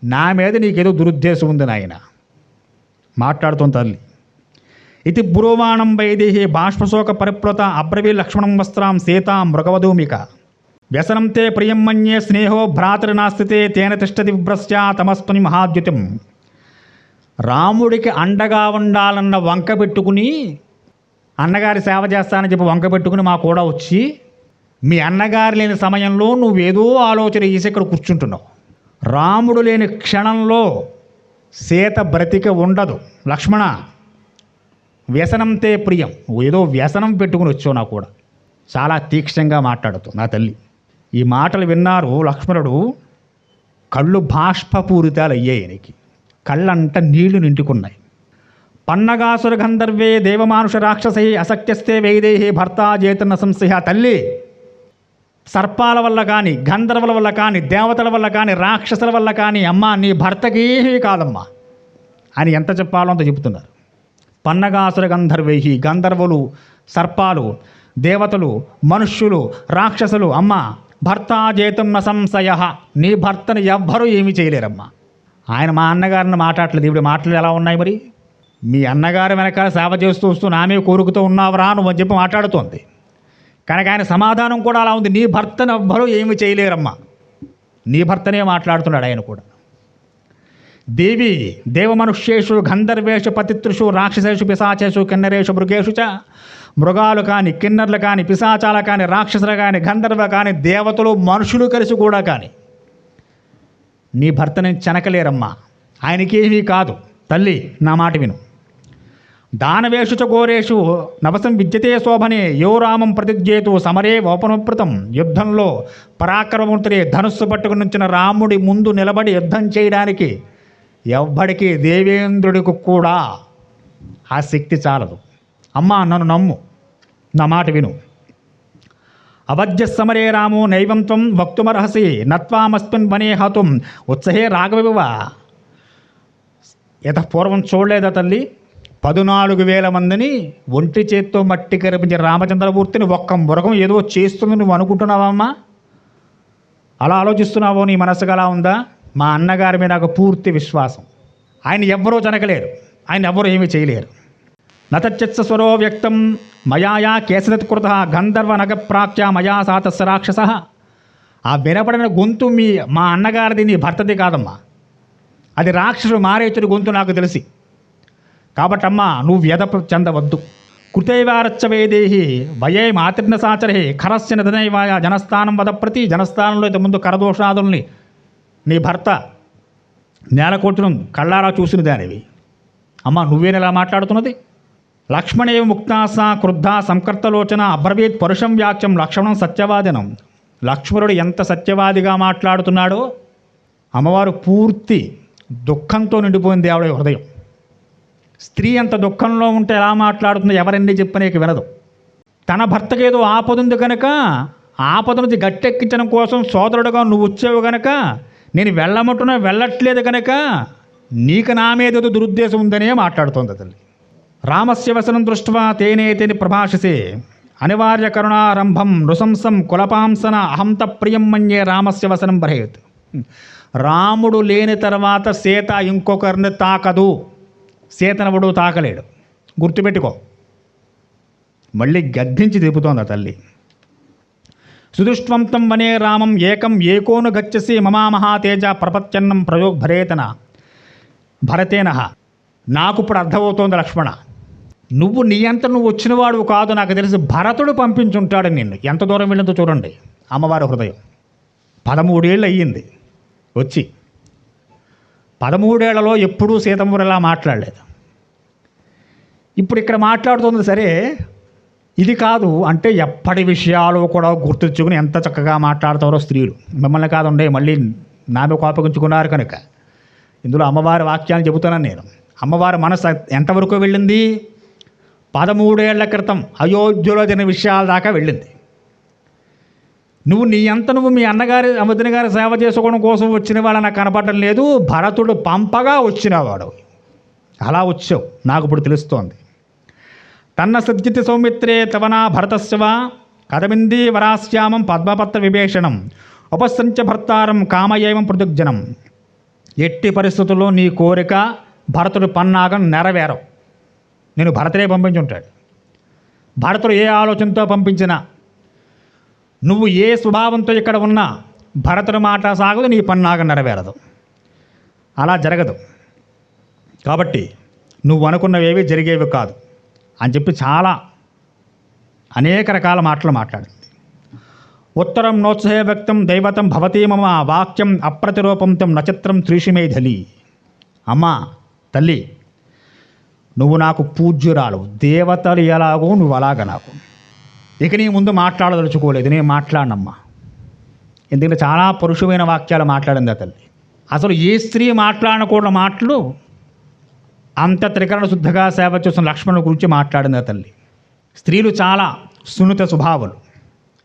నా మీద నీకేదో దురుద్దేశం ఉంది నాయన. మాట్లాడుతుంది తల్లి. ఇది బ్రువాణం వైదేహి బాష్పశోక పరిప్లుత అబ్రవీ లక్ష్మణం వస్త్రాం సీతాం మృగవధూమిక వ్యసనం తే ప్రియం మన్యే స్నేహో భ్రాతృనాస్థితే తేన తిష్టతి విభ్రస్య తమస్పని మహాద్యుతం. రాముడికి అండగా ఉండాలన్న వంక పెట్టుకుని, అన్నగారి సేవ చేస్తానని చెప్పి వంక పెట్టుకుని మా కూడా వచ్చి మీ అన్నగారు లేని సమయంలో నువ్వేదో ఆలోచన చేసి ఇక్కడ కూర్చుంటున్నావు. రాముడు లేని క్షణంలో సీత బ్రతిక ఉండదు. లక్ష్మణ వ్యసనంతే ప్రియం, ఏదో వ్యసనం పెట్టుకుని వచ్చావు నా కూడా. చాలా తీక్షణంగా మాట్లాడుతూ నా తల్లి. ఈ మాటలు విన్నారు లక్ష్మణుడు. కళ్ళు బాష్పపూరితాలు అయ్యాయి ఆయనకి. కళ్ళంట నీళ్లు నిండుకున్నాయి. పన్నగాసుర గంధర్వే దేవమానుష రాక్షసై అసక్యస్తే వైదేహి భర్త చేతన సంశయ. తల్లి, సర్పాల వల్ల కానీ, గంధర్వుల వల్ల కానీ, దేవతల వల్ల కానీ, రాక్షసుల వల్ల కానీ అమ్మ నీ భర్తకి కాదమ్మా అని ఎంత చెప్పాలో అంత చెబుతున్నారు. పన్నగాసుర గంధర్వైహి, గంధర్వులు, సర్పాలు, దేవతలు, మనుష్యులు, రాక్షసులు అమ్మ భర్త చేతం న సంశయ. నీ భర్తను ఎవ్వరూ ఏమీ చేయలేరమ్మా. ఆయన మా అన్నగారిని మాట్లాడలేదు. ఇప్పుడు మాటలు ఎలా ఉన్నాయి మరి? మీ అన్నగారు వెనకాల సేవ చేస్తూ వస్తూ నామే కోరుకుతూ ఉన్నావరా నువ్వు అని చెప్పి మాట్లాడుతోంది. కనుక ఆయన సమాధానం కూడా అలా ఉంది. నీ భర్తను ఎవ్వరూ ఏమి చేయలేరమ్మా. నీ భర్తనే మాట్లాడుతున్నాడు ఆయన కూడా. దేవి దేవమనుష్యేషు గంధర్వేషు పతితృషు రాక్షసేషు పిశాచేషు కిన్నరేషు మృగేషు చ. మృగాలు కానీ, కిన్నర్లు కానీ, పిశాచాలు కానీ, రాక్షసులు కానీ, గంధర్వ కానీ, దేవతలు, మనుషులు కలిసి కూడా కానీ నీ భర్తని చెనకలేరమ్మా. ఆయనకేమీ కాదు. తల్లి నా మాట విను. దానవేషు చ ఘోరేషు నవసం విద్యతే శోభనే యో రామం ప్రతిజ్ఞేతు సమరే ఓపనప్రతం. యుద్ధంలో పరాక్రమవంతుడే ధనుస్సు పట్టుకుని నుంచిన రాముడి ముందు నిలబడి యుద్ధం చేయడానికి ఎవ్వడికి, దేవేంద్రుడికి కూడా ఆ శక్తి చాలదు. అమ్మా నన్ను నమ్ము, నా మాట విను. అవధ్య సమరే రామో నైవం త్వం వక్తుమర్హసి నత్వామస్మిన్ వనే హతుం ఉత్సహే రాఘవివ. యత పూర్వం చూడలేదా తల్లి? 14,000 మందిని ఒంటి చేత్తో మట్టి కరిపించే రామచంద్రమూర్తిని ఒక్క మృగం ఏదో చేస్తుంది నువ్వు అనుకుంటున్నావమ్మా? అలా ఆలోచిస్తున్నావో? నీ మనసుకు అలా ఉందా? మా అన్నగారి మీద నాకు పూర్తి విశ్వాసం. ఆయన ఎవ్వరూ జనకలేరు, ఆయన ఎవ్వరూ ఏమీ చేయలేరు. నతచ్చత్స స్వరో వ్యక్తం మయాయా కేసరత్కృత గంధర్వ నగప్రాఖ్య మయా సాతస్స రాక్షస. ఆ వినపడిన గొంతు మా అన్నగారిది, నీ భర్తది కాదమ్మా. అది రాక్షసుడు మారేచుడి గొంతు నాకు తెలిసి. కాబట్టమ్మా నువ్వు వ్యధ చెందవద్దు. కృతైవారచ్చ వేదేహి వయే మాతృన సాచరే ఖరస్య నిధనైవాయ జనస్థానం వద ప్రతి. జనస్థానంలో ఇంత ముందు కరదోషాదుల్ని నీ భర్త నేలకొట్టడం కళ్ళారా చూసిన దానివి. అమ్మ నువ్వేనలా మాట్లాడుతున్నది? లక్ష్మణేవ ముక్తాస క్రుద్ధ సంకర్తలోచన అబ్రవీత్ పరుషం వ్యాఖ్యం లక్ష్మణం సత్యవాదినం. లక్ష్మణుడు ఎంత సత్యవాదిగా మాట్లాడుతున్నాడో అమ్మవారు పూర్తి దుఃఖంతో నిండిపోయింది ఆవిడ హృదయం. స్త్రీ అంత దుఃఖంలో ఉంటే ఎలా మాట్లాడుతుందో ఎవరెన్ని చెప్పనేకి వినదు. తన భర్తకి ఏదో ఆపదుంది కనుక ఆపద నుంచి గట్టెక్కించడం కోసం సోదరుడుగా నువ్వు వచ్చావు కనుక నేను వెళ్ళమంటున్నా వెళ్ళట్లేదు కనుక నీకు నా మీద ఏదో దురుద్దేశం ఉందనే మాట్లాడుతోంది తల్లి. రామస్య వసనం దృష్ట్వా తేనేతేని ప్రభాషసే అనివార్య కరుణారంభం నృశంసం కులపాంసన అహంత ప్రియం మన్యే రామస్య వసనం భరేత్. రాముడు లేని తర్వాత సీత ఇంకొకరిని తాకదు. సీతనవుడు తాకలేడు, గుర్తుపెట్టుకో. మళ్ళీ గద్దించి తిప్పుతోంది ఆ తల్లి. సుదుష్ట్వంతం వనే రామం ఏకం ఏకోను గచ్చసి మమామహాతేజ ప్రపత్యన్నం ప్రయోగ్ భరేతన భరతేన. నాకు ఇప్పుడు అర్థమవుతోంది లక్ష్మణ, నువ్వు నీ అంత నువ్వు వచ్చినవాడు కాదు, నాకు తెలిసి భరతుడు పంపించుంటాడు నిన్ను. ఎంత దూరం వెళ్ళిందో చూడండి అమ్మవారి హృదయం. 13 ఏళ్ళు అయ్యింది వచ్చి. 13 ఏళ్లలో ఎప్పుడూ సీతమ్మ ఇలా మాట్లాడలేదు. ఇప్పుడు ఇక్కడ మాట్లాడుతుంది సరే, ఇది కాదు అంటే ఎప్పటి విషయాలు కూడా గుర్తుంచుకుని ఎంత చక్కగా మాట్లాడతారో స్త్రీలు. మిమ్మల్ని కాదుండే మళ్ళీ నామే కోపగించుకున్నారు కనుక ఇందులో అమ్మవారి వాక్యాన్ని చెబుతున్నాను నేను. అమ్మవారి మనసు ఎంతవరకు వెళ్ళింది? 13 ఏళ్ల క్రితం అయోధ్యలో జరిగిన విషయాల దాకా వెళ్ళింది. నువ్వు నీ అంత నువ్వు మీ అన్నగారి వదిన గారి సేవ చేసుకోవడం కోసం వచ్చిన వాడు నాకు కనపడటం లేదు. భరతుడు పంపగా వచ్చినవాడు. అలా వచ్చావు, నాకు ఇప్పుడు తెలుస్తోంది. తన్న సజ్జితి సౌమిత్రే తవనా భరతస్యవ కథమిందీ వరాశ్యామం పద్మపత్ర విభేషణం ఉపసంచ భర్తారం కామయేవం పృథగ్జనం. ఎట్టి పరిస్థితుల్లో నీ కోరిక భరతుడు పన్నాగం నెరవేరవు. నేను భరతుడే పంపించుంటాడు. భరతుడు ఏ ఆలోచనతో పంపించినా, నువ్వు ఏ స్వభావంతో ఇక్కడ ఉన్నా భరతుడి మాట సాగదు, నీ పన్నాగం నెరవేరదు. అలా జరగదు. కాబట్టి నువ్వు అనుకున్నవేవి జరిగేవి కాదు అని చెప్పి చాలా అనేక రకాల మాటలు మాట్లాడింది. ఉత్తరం నోత్సహే వ్యక్తం దైవతం భవతీ మమ వాక్యం అప్రతిరూపం తం నచిత్రం త్రిషిమేధలి. అమ్మా తల్లి, నువ్వు నాకు పూజ్యురాలు. దేవతలు ఎలాగో నువ్వు అలాగ నాకు. ఇక నీ ముందు మాట్లాడదలుచుకోలేదు, నేను మాట్లాడనమ్మా. ఎందుకంటే చాలా పరుషమైన వాక్యాలు మాట్లాడింది ఆ తల్లి. అసలు ఏ స్త్రీ మాట్లాడకూడని మాటలు అంత త్రికరణ శుద్ధగా సేవ చేస్తున్న లక్ష్మణుని గురించి మాట్లాడింది ఆ తల్లి. స్త్రీలు చాలా సున్నిత స్వభావాలు,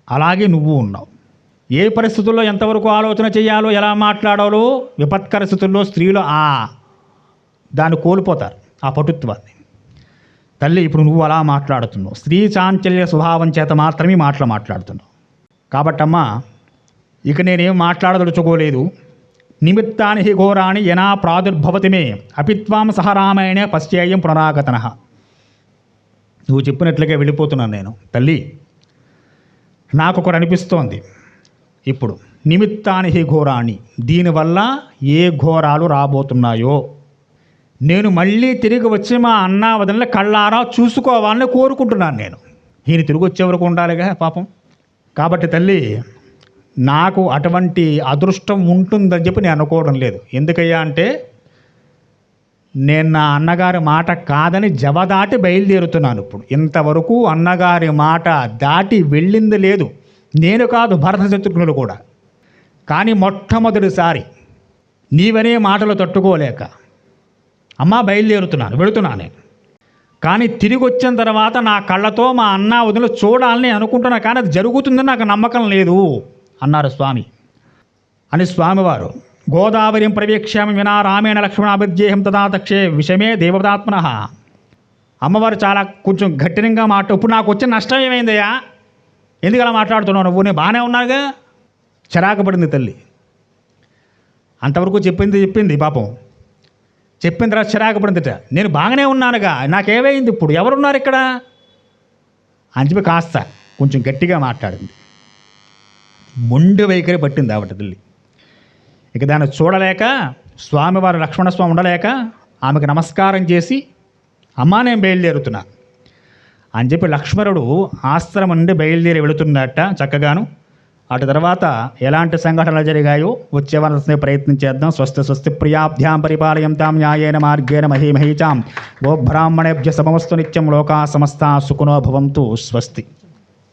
అలాగే నువ్వు ఉన్నావు. ఏ పరిస్థితుల్లో ఎంతవరకు ఆలోచన చేయాలో, ఎలా మాట్లాడాలో విపత్కర స్థితుల్లో స్త్రీలు దాన్ని కోల్పోతారు, ఆ పటుత్వాన్ని. తల్లి, ఇప్పుడు నువ్వు అలా మాట్లాడుతున్నావు, స్త్రీ చాంచల్య స్వభావం చేత మాత్రమే మాట్లాడుతున్నావు. కాబట్టమ్మా, ఇక నేనేం మాట్లాడదలుచుకోలేదు. నిమిత్తాని హి ఘోరాణి యనా ప్రాదుర్భవతి మే అపిత్వాం సహ రామాయణే పశ్చేయం పునరాగతన. నువ్వు చెప్పినట్లుగా వెళ్ళిపోతున్నాను నేను. తల్లి, నాకు ఒకటి అనిపిస్తోంది ఇప్పుడు. నిమిత్తాని హి ఘోరాణి, దీనివల్ల ఏ ఘోరాలు రాబోతున్నాయో నేను మళ్ళీ తిరిగి వచ్చి మా అన్నా వదిన కళ్ళారా చూసుకోవాలని కోరుకుంటున్నాను నేను. ఈయన తిరిగి వచ్చే వరకు ఉండాలిగా పాపం. కాబట్టి తల్లి, నాకు అటువంటి అదృష్టం ఉంటుందని చెప్పి నేను అనుకోవడం లేదు. ఎందుకయ్యా అంటే, నేను నా అన్నగారి మాట కాదని జవదాటి బయలుదేరుతున్నాను ఇప్పుడు. ఇంతవరకు అన్నగారి మాట దాటి వెళ్ళింది లేదు, నేను కాదు, భరత శత్రుఘ్నులు కూడా. కానీ మొట్టమొదటిసారి నీవనే మాటలు తట్టుకోలేక అమ్మా బయలుదేరుతున్నాను, వెళుతున్నాను నేను. కానీ తిరిగి వచ్చిన తర్వాత నా కళ్ళతో మా అన్న వదిన చూడాలని అనుకుంటున్నా, కానీ అది జరుగుతుందని నాకు నమ్మకం లేదు అన్నారు స్వామి. అని స్వామివారు గోదావరిం ప్రవేక్ష్యామి వినా రామేణ లక్ష్మణాభిర్జేహం తదా దక్షే విషమే దేవతాత్మన. అమ్మవారు చాలా కొంచెం గట్టినంగా ఇప్పుడు నాకు వచ్చిన నష్టం ఏమైందయ్యా, ఎందుకు అలా మాట్లాడుతున్నావు నువ్వు, నేను బాగానే ఉన్నాగా. చిరాకు పడింది తల్లి. అంతవరకు చెప్పింది పాపం. చెప్పిన తర్వాత చిరాకు పడిందిట. నేను బాగానే ఉన్నానుగా, నాకేమైంది ఇప్పుడు, ఎవరున్నారు ఇక్కడ అని చెప్పి కాస్త కొంచెం గట్టిగా మాట్లాడింది. మొండి వైఖరి పట్టింది ఆవిడ తల్లి. ఇక దాన్ని చూడలేక స్వామివారు లక్ష్మణస్వామి ఉండలేక ఆమెకు నమస్కారం చేసి, అమ్మా నేను బయలుదేరుతున్నా అని చెప్పి లక్ష్మణుడు ఆశ్రమం నుండి బయలుదేరి వెళుతున్నట్ట చక్కగాను. అటు తర్వాత ఎలాంటి సంఘటనలు జరిగాయో వచ్చేవాళ్ళ ప్రయత్నం చేద్దాం. స్వస్తి ప్రియాభ్యాం పరిపాలయంతాం న్యాయేన మార్గేణ మహీమహీచాం. గోబ్రాహ్మణేభ్య సమస్తు నిత్యం. లోకా సమస్తా సుఖినో భవంతు. స్వస్తి.